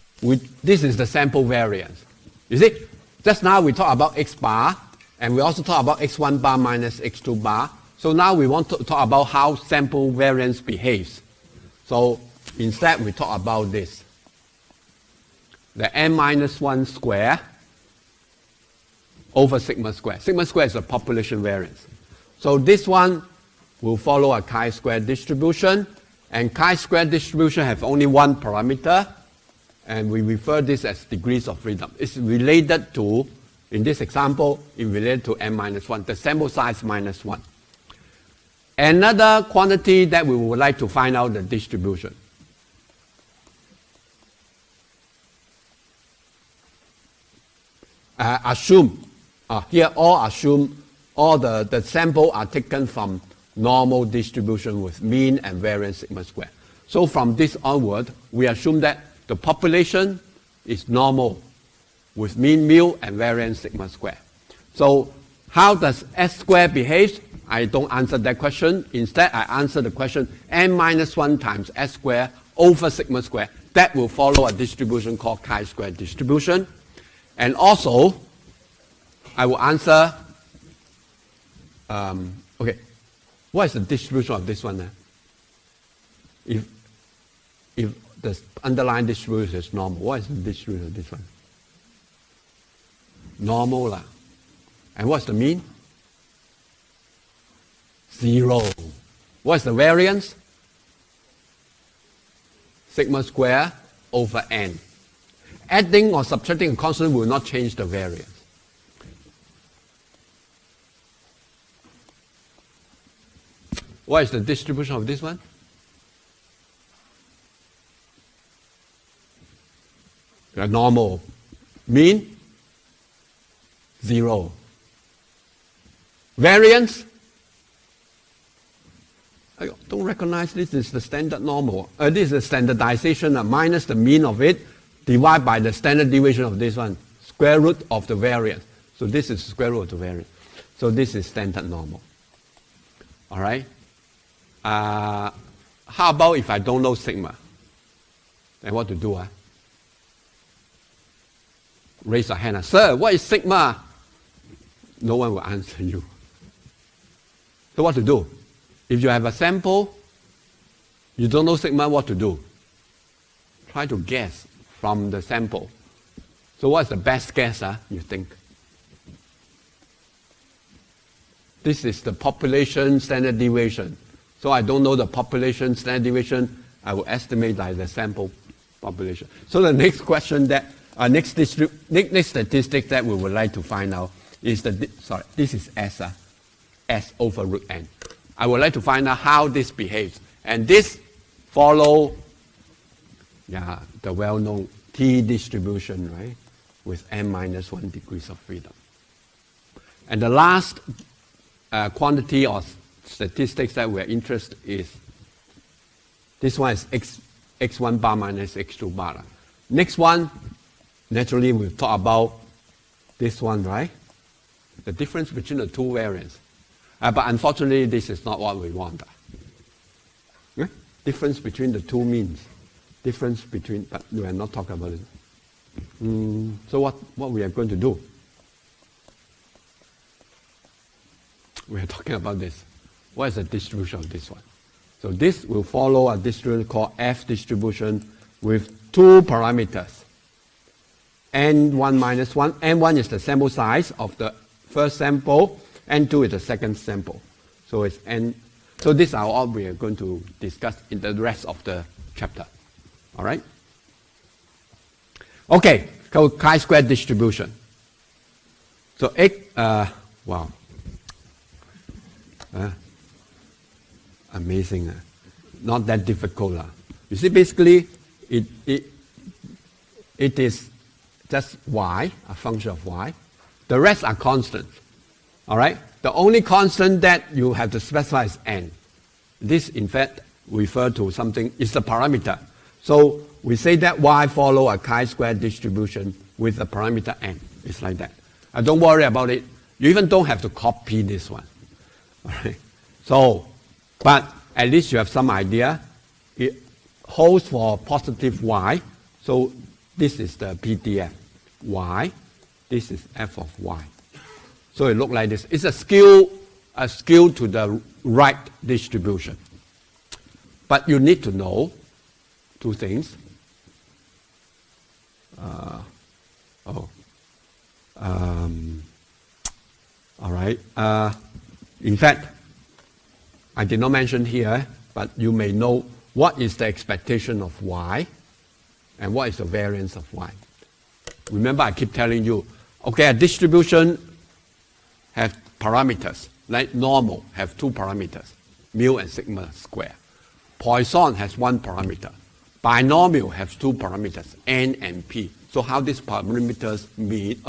This is the sample variance. You see, just now we talk about X bar, and we also talk about X1 bar minus X2 bar. So now we want to talk about how sample variance behaves. So instead, we talk about this. The n minus 1 square over sigma square. Sigma square is the population variance. So this one will follow a chi-square distribution, and chi-square distribution have only one parameter, and we refer this as degrees of freedom. It's related to, in this example, it's related to n minus 1, the sample size minus 1. Another quantity that we would like to find out the distribution. Assume all the sample are taken from normal distribution with mean and variance sigma square. So from this onward, we assume that the population is normal with mean mu and variance sigma square. So how does S square behave? I don't answer that question. Instead, I answer the question n minus 1 times S square over sigma square. That will follow a distribution called chi-square distribution. And also, I will answer, okay, What is the distribution of this one? If the underlying distribution is normal, what is the distribution of this one? Normal lah. And what's the mean? 0. What's the variance? Sigma square over n. Adding or subtracting a constant will not change the variance. What is the distribution of this one? Normal. Mean? 0. Variance? I don't recognize this is the standard normal. This is the standardization minus the mean of it, divided by the standard deviation of this one, square root of the variance. So this is square root of the variance. So this is standard normal. All right? How about if I don't know sigma? Then what to do? Raise a hand. Sir, what is sigma? No one will answer you. So what to do? If you have a sample, you don't know sigma, what to do? Try to guess from the sample. So what's the best guess, you think? This is the population standard deviation. So I don't know the population standard deviation, I will estimate by the sample population. So the next question that, next statistic that we would like to find out is this is S over root n. I would like to find out how this behaves. And this follow the well-known T distribution, right? With n minus 1 degrees of freedom. And the last quantity or statistics that we're interested is, this one is x1 bar minus x2 bar. Next one, naturally we'll talk about this one, right? The difference between the two variants. But unfortunately, this is not what we want. Difference between the two means. Difference between, but we are not talking about it. So what we are going to do? We are talking about this. What is the distribution of this one? So this will follow a distribution called F distribution with two parameters. N1 minus 1. N1 is the sample size of the first sample. N2 is the second sample. So it's N. So these are all we are going to discuss in the rest of the chapter. All right? Okay, so chi-square distribution. So wow. Amazing. Not that difficult. You see, basically, it is just y, a function of y. The rest are constant. All right? The only constant that you have to specify is n. This, in fact, refers to something, it's a parameter. So we say that y follow a chi-square distribution with a parameter n. It's like that. Don't worry about it. You even don't have to copy this one. All right? So, but at least you have some idea. It holds for positive y. So this is the PDF. Y. This is f of y. So it looks like this. It's a skew to the right distribution. But you need to know two things. All right. In fact, I did not mention here, but you may know what is the expectation of y and what is the variance of y. Remember, I keep telling you, okay, a distribution have parameters, like normal have two parameters, mu and sigma square. Poisson has one parameter. Binomial has two parameters, n and p. So how these parameters mean,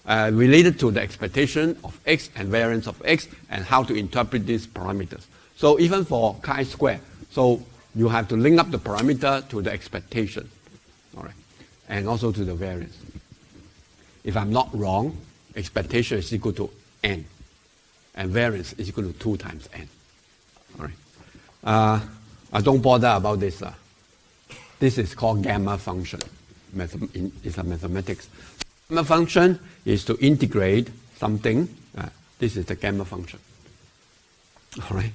related to the expectation of x and variance of x, and how to interpret these parameters. So even for chi-square, so you have to link up the parameter to the expectation, all right, and also to the variance. If I'm not wrong, expectation is equal to n, and variance is equal to 2 times n. All right. I don't bother about this. This is called gamma function. It's a mathematics. Gamma function is to integrate something. This is the gamma function. All right.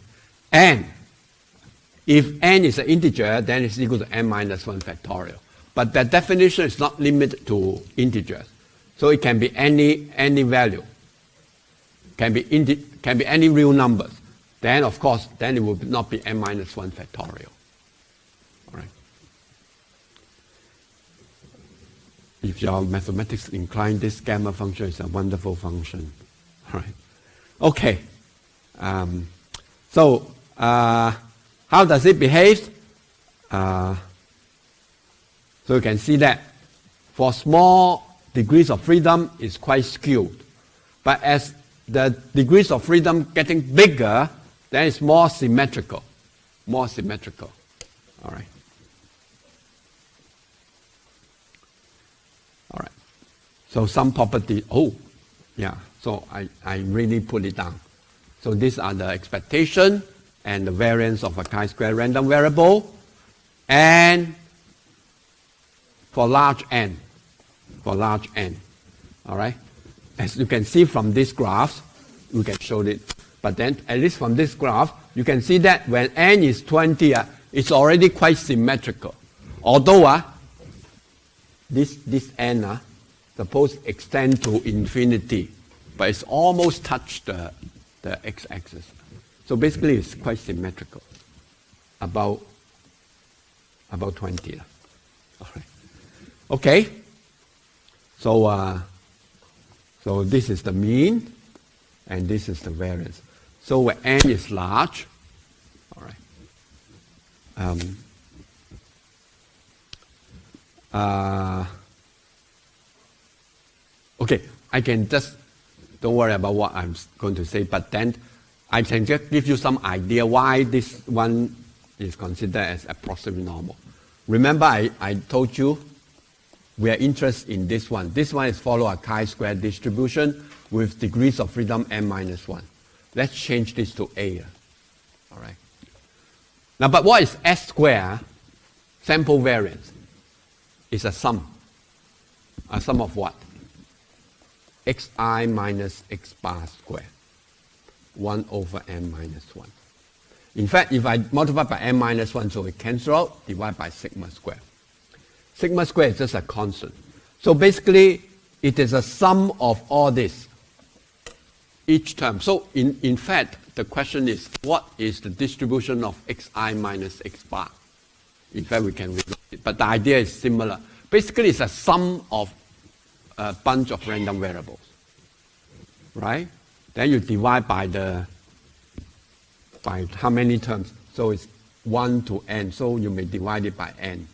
n. If n is an integer, then it's equal to n minus 1 factorial. But that definition is not limited to integers. So it can be any value. Can be any real numbers. Then, of course, then it will not be n minus 1 factorial. All right. If you are mathematics inclined, this gamma function is a wonderful function. All right. Okay. So how does it behave? So you can see that for small degrees of freedom, it's quite skewed. But as the degrees of freedom getting bigger, then it's more symmetrical. More symmetrical. All right. All right. So some property, so I really put it down. So these are the expectation and the variance of a chi-square random variable. And for large n. All right. As you can see from this graph, we can show it. But then, at least from this graph, you can see that when n is 20, it's already quite symmetrical. Although this n suppose extend to infinity, but it's almost touched the x-axis. So basically, it's quite symmetrical, about 20. All right. Okay. So this is the mean, and this is the variance. So when n is large, all right. Okay, I can just don't worry about what I'm going to say, but then I can just give you some idea why this one is considered as approximately normal. Remember, I told you we are interested in this one. This one is follow a chi-square distribution with degrees of freedom n minus 1. Let's change this to A. All right. Now, but what is S square? Sample variance. It's a sum. A sum of what? Xi minus x bar square. 1 over n minus 1. In fact, if I multiply by n minus 1, so it cancels out, divide by sigma square. Sigma square is just a constant. So basically, it is a sum of all this, each term. So in fact, the question is, what is the distribution of xi minus x bar? In fact, we can rewrite it, but the idea is similar. Basically, it's a sum of a bunch of random variables, right? Then you divide by how many terms? So it's 1 to n, so you may divide it by n.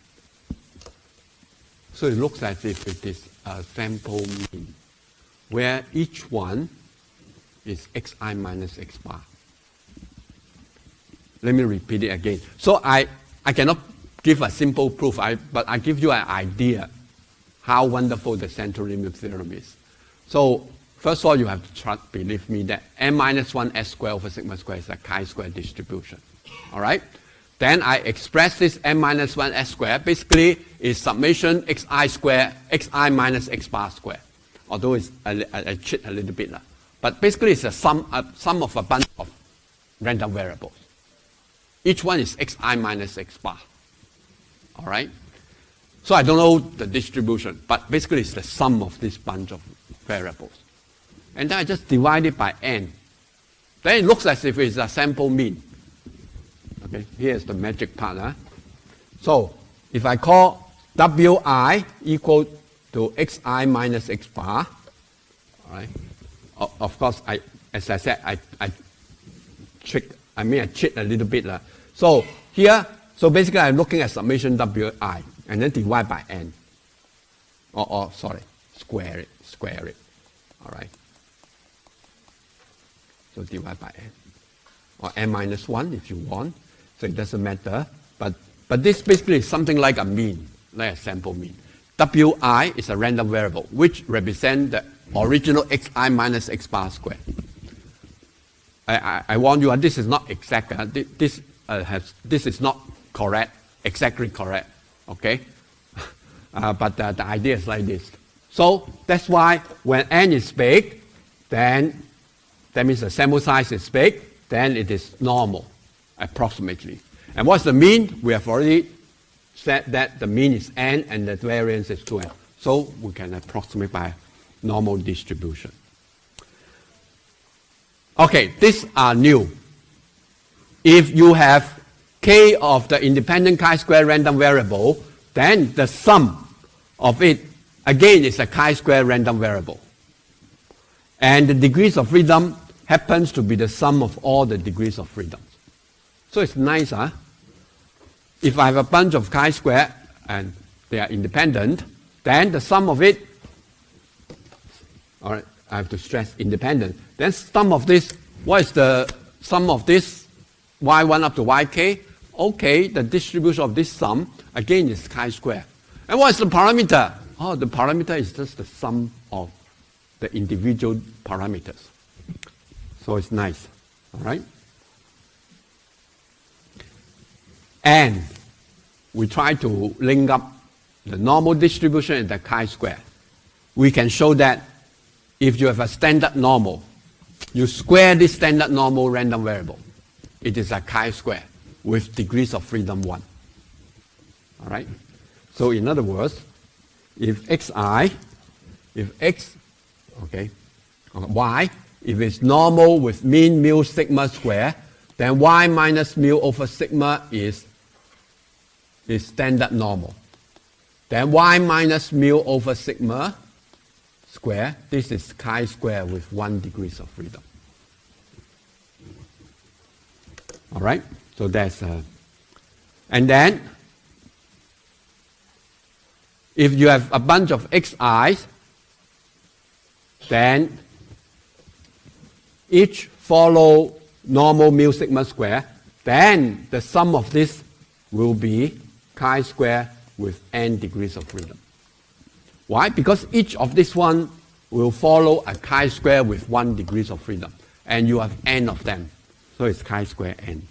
So it looks as if it is a sample mean, where each one is xi minus x bar. Let me repeat it again. So I cannot give a simple proof, but I give you an idea how wonderful the central limit theorem is. So first of all, you have to believe me that n minus 1 s squared over sigma squared is a chi-square distribution. All right? Then I express this n minus 1 s squared basically is summation xi squared, xi minus x bar squared. Although it's I cheat a little bit. But basically it's a sum of a bunch of random variables. Each one is xi minus x bar. All right? So I don't know the distribution, but basically it's the sum of this bunch of variables. And then I just divide it by n. Then it looks as if it's a sample mean. Okay, here's the magic part. So if I call Wi equal to xi minus x bar, all right. Of course, as I said, I cheat a little bit. So here, so basically I'm looking at summation Wi and then divide by n. Square it. All right. So divide by n. Or n minus 1 if you want. So it doesn't matter. But this basically is something like a mean, like a sample mean. Wi is a random variable which represents the original xi minus x bar square. I warn you, this is not exact. This is not correct, exactly correct. Okay? But the idea is like this. So that's why when n is big, then that means the sample size is big, then it is normal. approximately. And what's the mean? We have already said that the mean is n and the variance is 2n. So we can approximate by normal distribution. Okay, these are new. If you have k of the independent chi-square random variable, then the sum of it, again, is a chi-square random variable. And the degrees of freedom happens to be the sum of all the degrees of freedom. So it's nice, huh? If I have a bunch of chi-square and they are independent, then the sum of it, all right, I have to stress independent. Then sum of this, what is the sum of this y1 up to yk? Okay, the distribution of this sum, again, is chi-square. And what is the parameter? Oh, the parameter is just the sum of the individual parameters. So it's nice, all right? And we try to link up the normal distribution and the chi-square. We can show that if you have a standard normal, you square this standard normal random variable. It is a chi-square with degrees of freedom 1. All right? So in other words, if xi, if x, okay, y, if it's normal with mean mu sigma square, then y minus mu over sigma is standard normal. Then y minus mu over sigma square, this is chi-square with 1 degrees of freedom. All right? So that's and then if you have a bunch of xi's, then each follow normal mu sigma square, then the sum of this will be chi-square with n degrees of freedom. Why? Because each of this one will follow a chi-square with 1 degrees of freedom, and you have n of them. So it's chi-square n.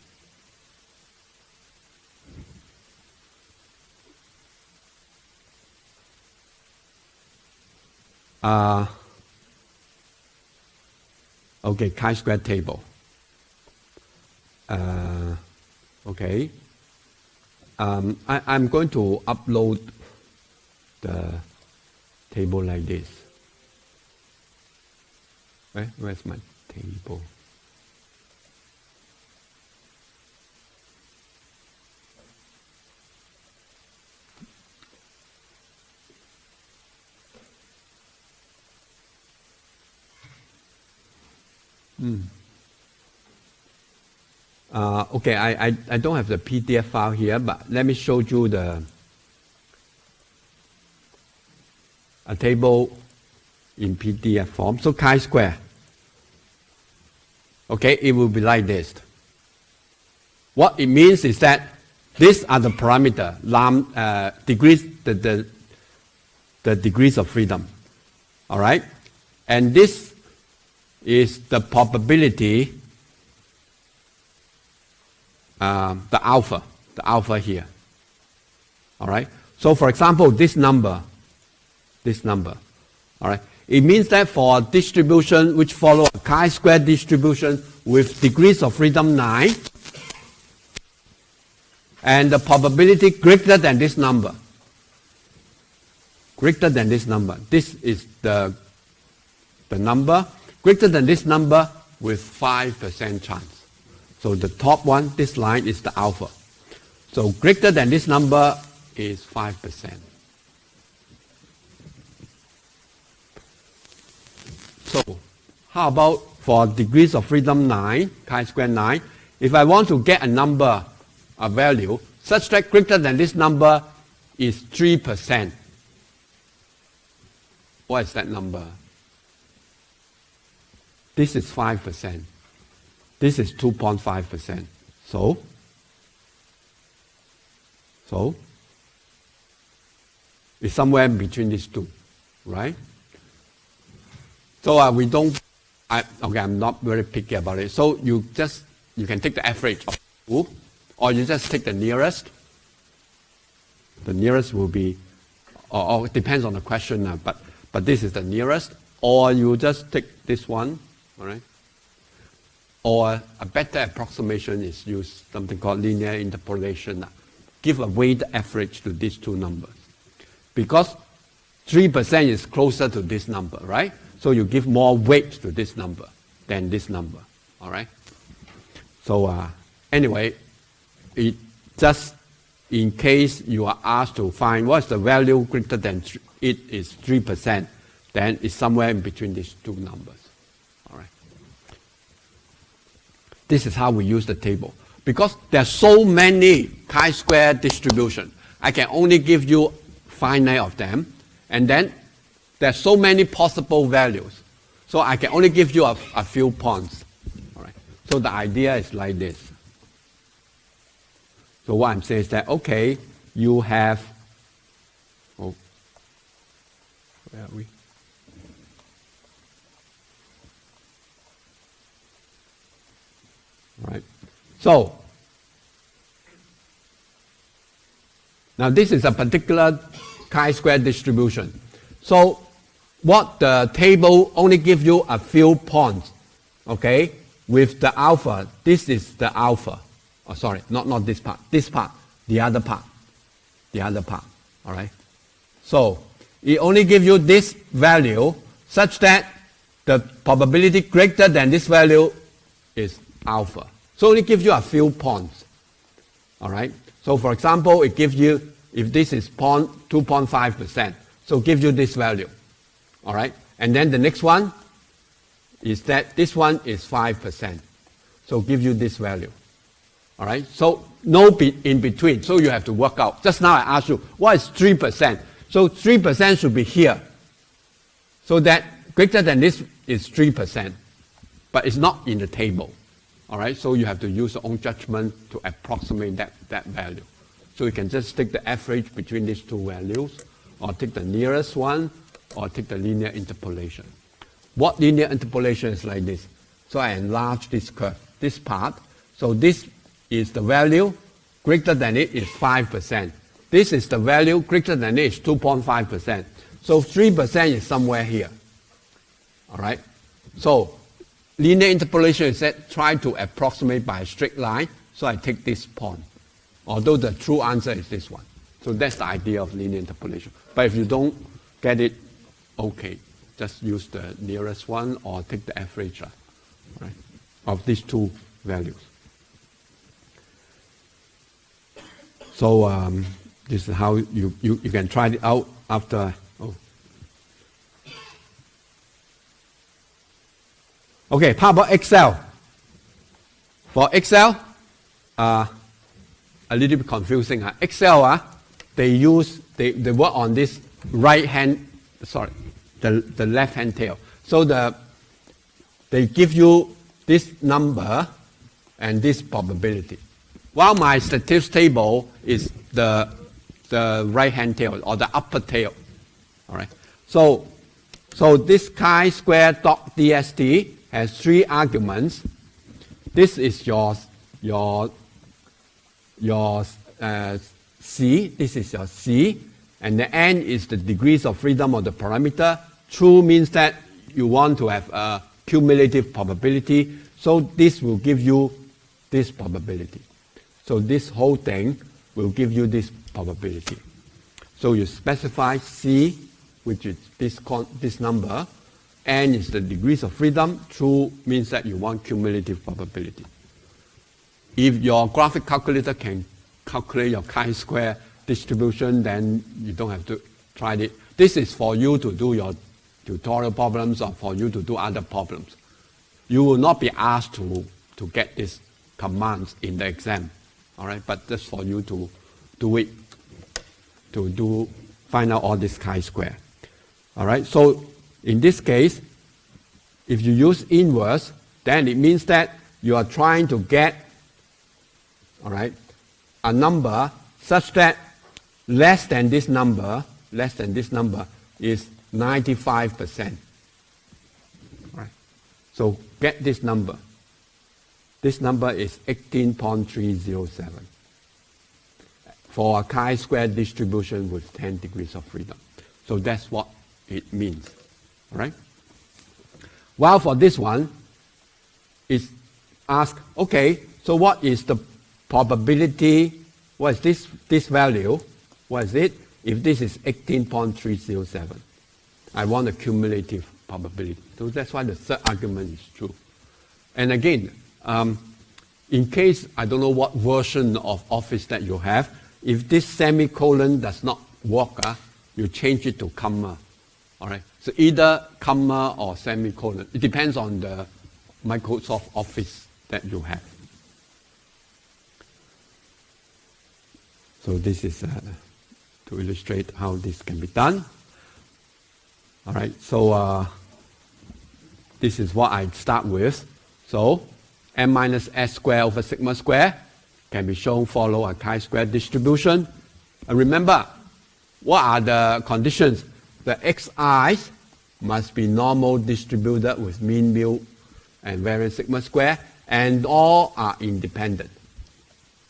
Okay, chi-square table. Okay. I'm going to upload the table like this. Where's my table? Okay, I don't have the PDF file here, but let me show you a table in PDF form. So chi-square. Okay, it will be like this. What it means is that these are the parameter, degrees, the degrees of freedom. All right? And this is the probability, the alpha here. All right? So for example, this number, all right? It means that for a distribution which follow a chi-square distribution with degrees of freedom 9, and the probability greater than this number, this is the number, greater than this number with 5% chance. So the top one, this line is the alpha. So greater than this number is 5%. So how about for degrees of freedom 9, chi-square 9, if I want to get a number, a value, such that greater than this number is 3%. What is that number? This is 5%. This is 2.5%. So it's somewhere between these two, right? So we don't. Okay, I'm not very picky about it. So you can take the average of two, or you just take the nearest. The nearest will be, or it depends on the question, but this is the nearest, or you just take this one, all right? or a better approximation is use something called linear interpolation. Give a weighted average to these two numbers. Because 3% is closer to this number, right? So you give more weight to this number than this number, all right? So anyway, it just in case you are asked to find what's the value greater than it is 3%, then it's somewhere in between these two numbers, all right? This is how we use the table. Because there are so many chi-square distributions, I can only give you finite of them, and then there are so many possible values. So I can only give you a few points. All right. So the idea is like this. So what I'm saying is that, okay, you have, oh, where are we? All right. So, now this is a particular chi-square distribution. So, what the table only gives you a few points, okay, with the alpha. This is the alpha. Oh, sorry, not this part, the other part, all right? So, it only gives you this value such that the probability greater than this value is alpha. So, it only gives you a few points, all right? So, for example, it gives you, if this is 2.5%, so it gives you this value, all right? And then the next one is that this one is 5%, so it gives you this value, all right? So no in between, so you have to work out. Just now I asked you, what is 3%? So 3% should be here, so that greater than this is 3%, but it's not in the table, all right? So you have to use your own judgment to approximate that value. So you can just take the average between these two values, or take the nearest one, or take the linear interpolation. What linear interpolation is like this? So I enlarge this curve, this part. So this is the value, greater than it is 5%. This is the value, greater than it is 2.5%. So 3% is somewhere here. All right? So linear interpolation is that try to approximate by a straight line. So I take this point, although the true answer is this one. So that's the idea of linear interpolation. But if you don't get it, okay, just use the nearest one or take the average, right, of these two values. So this is how you can try it out after. Oh. Okay, how about Excel? For Excel, a little bit confusing. Excel, they work on this the left hand tail. So they give you this number and this probability. While my statistics table is the right hand tail or the upper tail. All right. So this chi-square.dst has three arguments. This is your C, this is your C, and the N is the degrees of freedom of the parameter. True means that you want to have a cumulative probability, so this will give you this probability. So this whole thing will give you this probability. So you specify C, which is this number, N is the degrees of freedom. True means that you want cumulative probability. If your graphic calculator can calculate your chi-square distribution, then you don't have to try it. This is for you to do your tutorial problems or for you to do other problems. You will not be asked to get these commands in the exam, all right? But just for you to do it, find out all this chi-square, all right? So in this case, if you use inverse, then it means that you are trying to get, all right, a number such that less than this number is 95%. Right. So get this number. This number is 18.307 for a chi-square distribution with 10 degrees of freedom. So that's what it means. All right? While for this one, it's ask, okay, so what is the probability? What is this value? What is it? If this is 18.307, I want a cumulative probability. So that's why the third argument is true. And again, in case I don't know what version of Office that you have, if this semicolon does not work, you change it to comma. All right. So either comma or semicolon. It depends on the Microsoft Office that you have. So this is to illustrate how this can be done. All right. So this is what I start with. So m minus s squared over sigma squared can be shown follow a chi-square distribution. And remember, what are the conditions? The xi's must be normal distributed with mean mu and variance sigma square, and all are independent.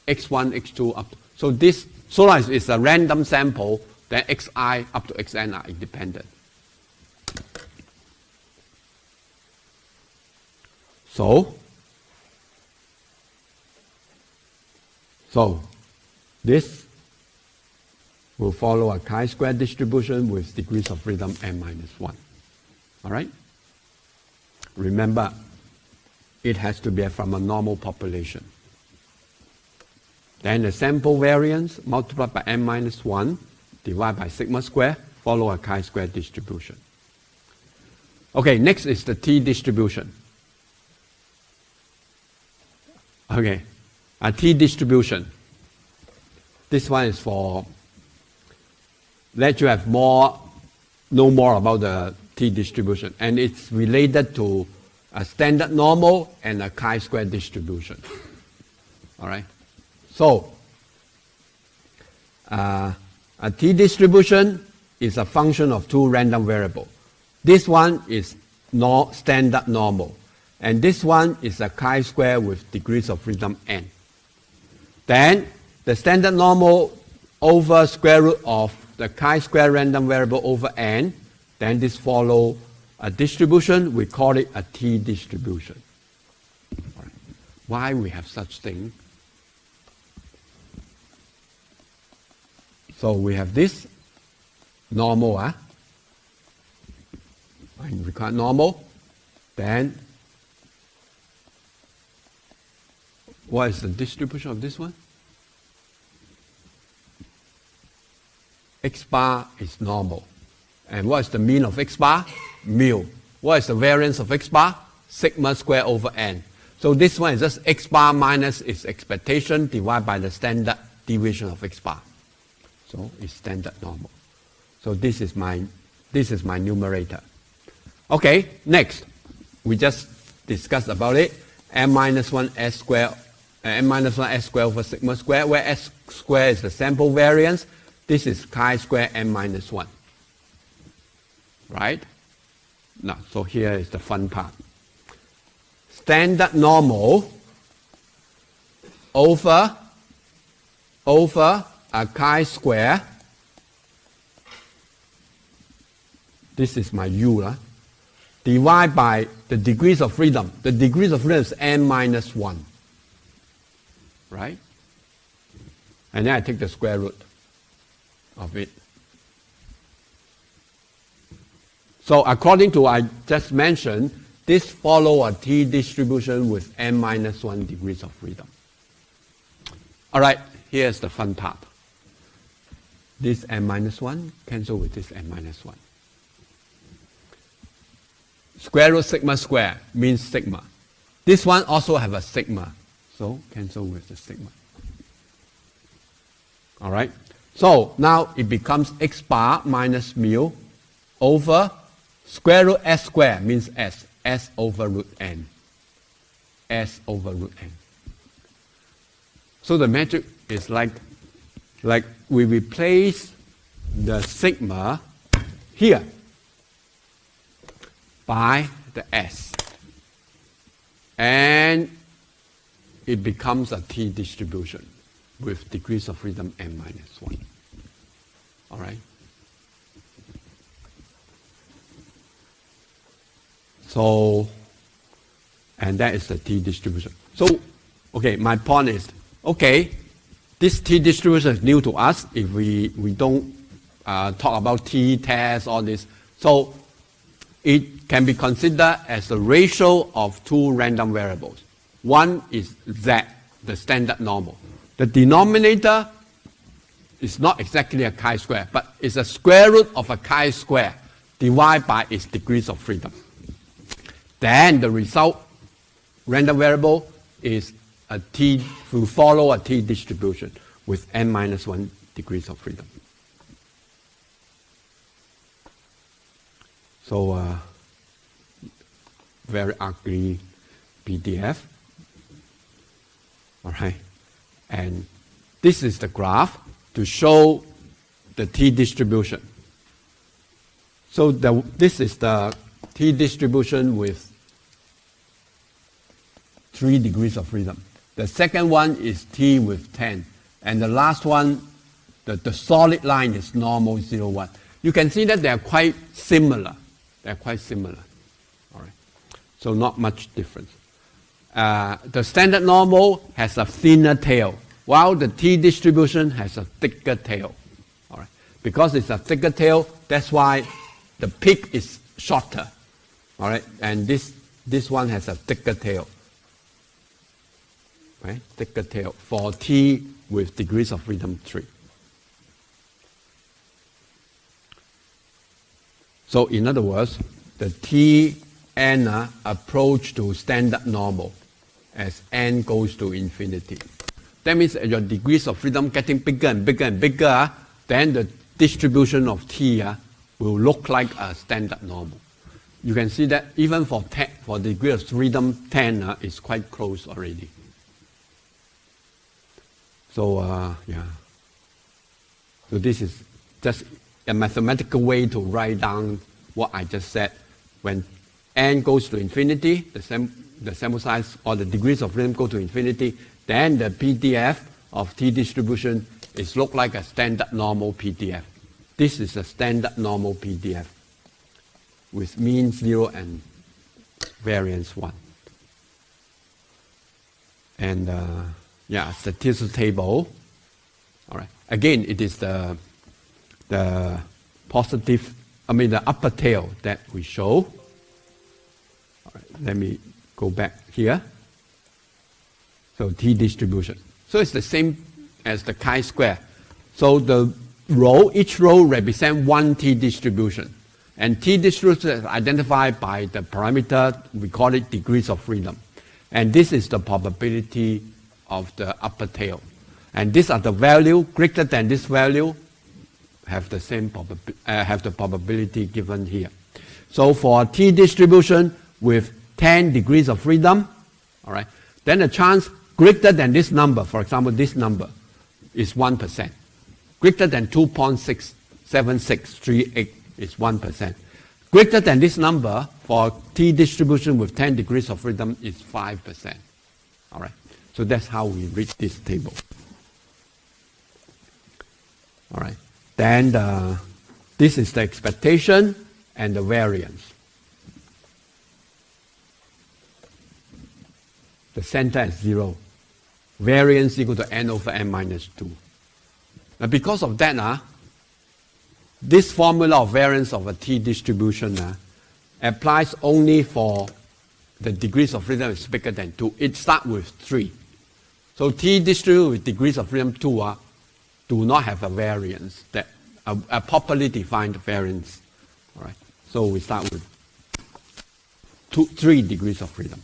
x1, x2 up to. So this, so long as it's a random sample, then xi up to xn are independent. So this will follow a chi-square distribution with degrees of freedom n minus 1. All right? Remember, it has to be from a normal population. Then the sample variance multiplied by n minus 1 divided by sigma square follow a chi-square distribution. Okay, next is the t distribution. Okay, a t distribution. This one is for let you have know more about the t distribution, and it's related to a standard normal and a chi-square distribution. All right. So a t distribution is a function of two random variables. This one is standard normal, and this one is a chi-square with degrees of freedom n. Then the standard normal over square root of the chi-square random variable over n, then this follow a distribution, we call it a t distribution. All right. Why we have such thing? So we have this normal, and we call it normal. Then what is the distribution of this one? X bar is normal. And what is the mean of X bar? Mu. What is the variance of X bar? Sigma square over n. So this one is just X bar minus its expectation divided by the standard deviation of X bar. So it's standard normal. So this is my numerator. Okay, next. We just discussed about it. M minus 1 s square over sigma square, where s square is the sample variance. This is chi-square n minus 1. Right? Now, so here is the fun part. Standard normal over a chi-square. This is my u. Divide by the degrees of freedom. The degrees of freedom is n minus 1. Right? And then I take the square root of it. So according to I just mentioned, this follow a t distribution with n minus 1 degrees of freedom. All right, here's the fun part. This n minus 1 cancel with this n minus 1. Square root sigma square means sigma. This one also have a sigma, so cancel with the sigma. All right. So now it becomes x bar minus mu over square root s square means s over root n. S over root n. So the metric is like we replace the sigma here by the s. And it becomes a t distribution with degrees of freedom n minus 1. All right? So And that is the t distribution. So, okay, my point is, okay, this t distribution is new to us if we don't talk about t-test, all this. So it can be considered as the ratio of two random variables. One is z, the standard normal. The denominator is not exactly a chi-square, but it's a square root of a chi-square divided by its degrees of freedom. Then the result, random variable, is a t, will follow a t distribution with n minus 1 degrees of freedom. So, very ugly PDF. All right. And this is the graph to show the t distribution. So this is the t distribution with 3 degrees of freedom. The second one is t with 10. And the last one, the solid line is normal 0, 1. You can see that they are quite similar. They're quite similar. All right. So not much difference. The standard normal has a thinner tail, while the t distribution has a thicker tail. All right. Because it's a thicker tail, that's why the peak is shorter. All right. And this one has a thicker tail. Right? Thicker tail for t with degrees of freedom 3. So in other words, the Tn approach to standard normal as n goes to infinity. That means your degrees of freedom getting bigger and bigger and bigger, then the distribution of t will look like a standard normal. You can see that even for degree of freedom 10 is quite close already. So yeah. So this is just a mathematical way to write down what I just said. When n goes to infinity, the sample size or the degrees of freedom go to infinity, then the PDF of t distribution is look like a standard normal PDF. This is a standard normal PDF with mean 0 and variance 1. And yeah, statistical table. All right. Again, it is the positive, the upper tail that we show. All right, let me go back here. So t distribution. So it's the same as the chi-square. So the each row represents one t distribution. And t distribution is identified by the parameter, we call it degrees of freedom. And this is the probability of the upper tail. And these are the value greater than this value have the same have the probability given here. So for t distribution with 10 degrees of freedom, all right, then the chance greater than this number, for example, this number is 1%. Greater than 2.67638 is 1%. Greater than this number for t distribution with 10 degrees of freedom is 5%. All right. So that's how we read this table. All right. Then this is the expectation and the variance. The center is 0. Variance equal to n over n minus 2. Now because of that, this formula of variance of a t distribution applies only for the degrees of freedom is bigger than 2. It starts with 3. So t distribution with degrees of freedom 2 do not have a variance, a properly defined variance. All right. So we start with 3 degrees of freedom.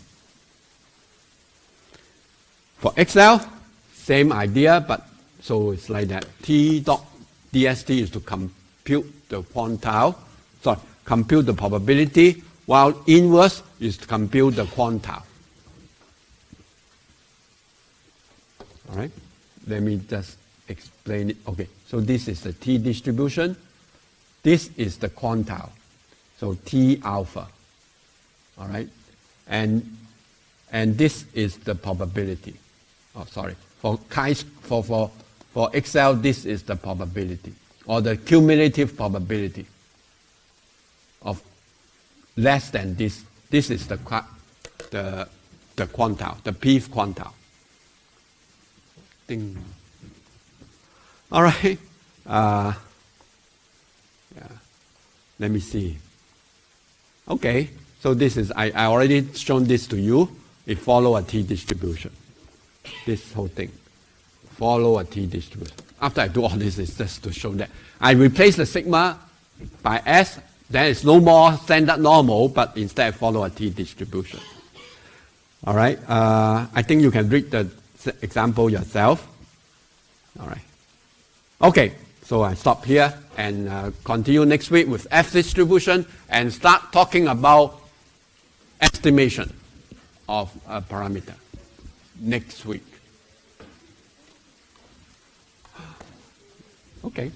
For XL, same idea, but so it's like that. T dot dst is to compute the quantile, compute the probability, while inverse is to compute the quantile. All right, let me just explain it. Okay, so this is the t distribution. This is the quantile, so T alpha. All right, and this is the probability. Oh, sorry. For XL, this is the probability or the cumulative probability of less than this. This is the the quantile, the P quantile. Ding. All right. Let me see. Okay, so this is, I already shown this to you. It follow a t-distribution. This whole thing. Follow a t-distribution. After I do all this, it's just to show that. I replace the sigma by S, there is no more standard normal, but instead follow a t-distribution. All right, I think you can read the example yourself. All right. Okay, so I stop here and continue next week with F distribution and start talking about estimation of a parameter next week. Okay.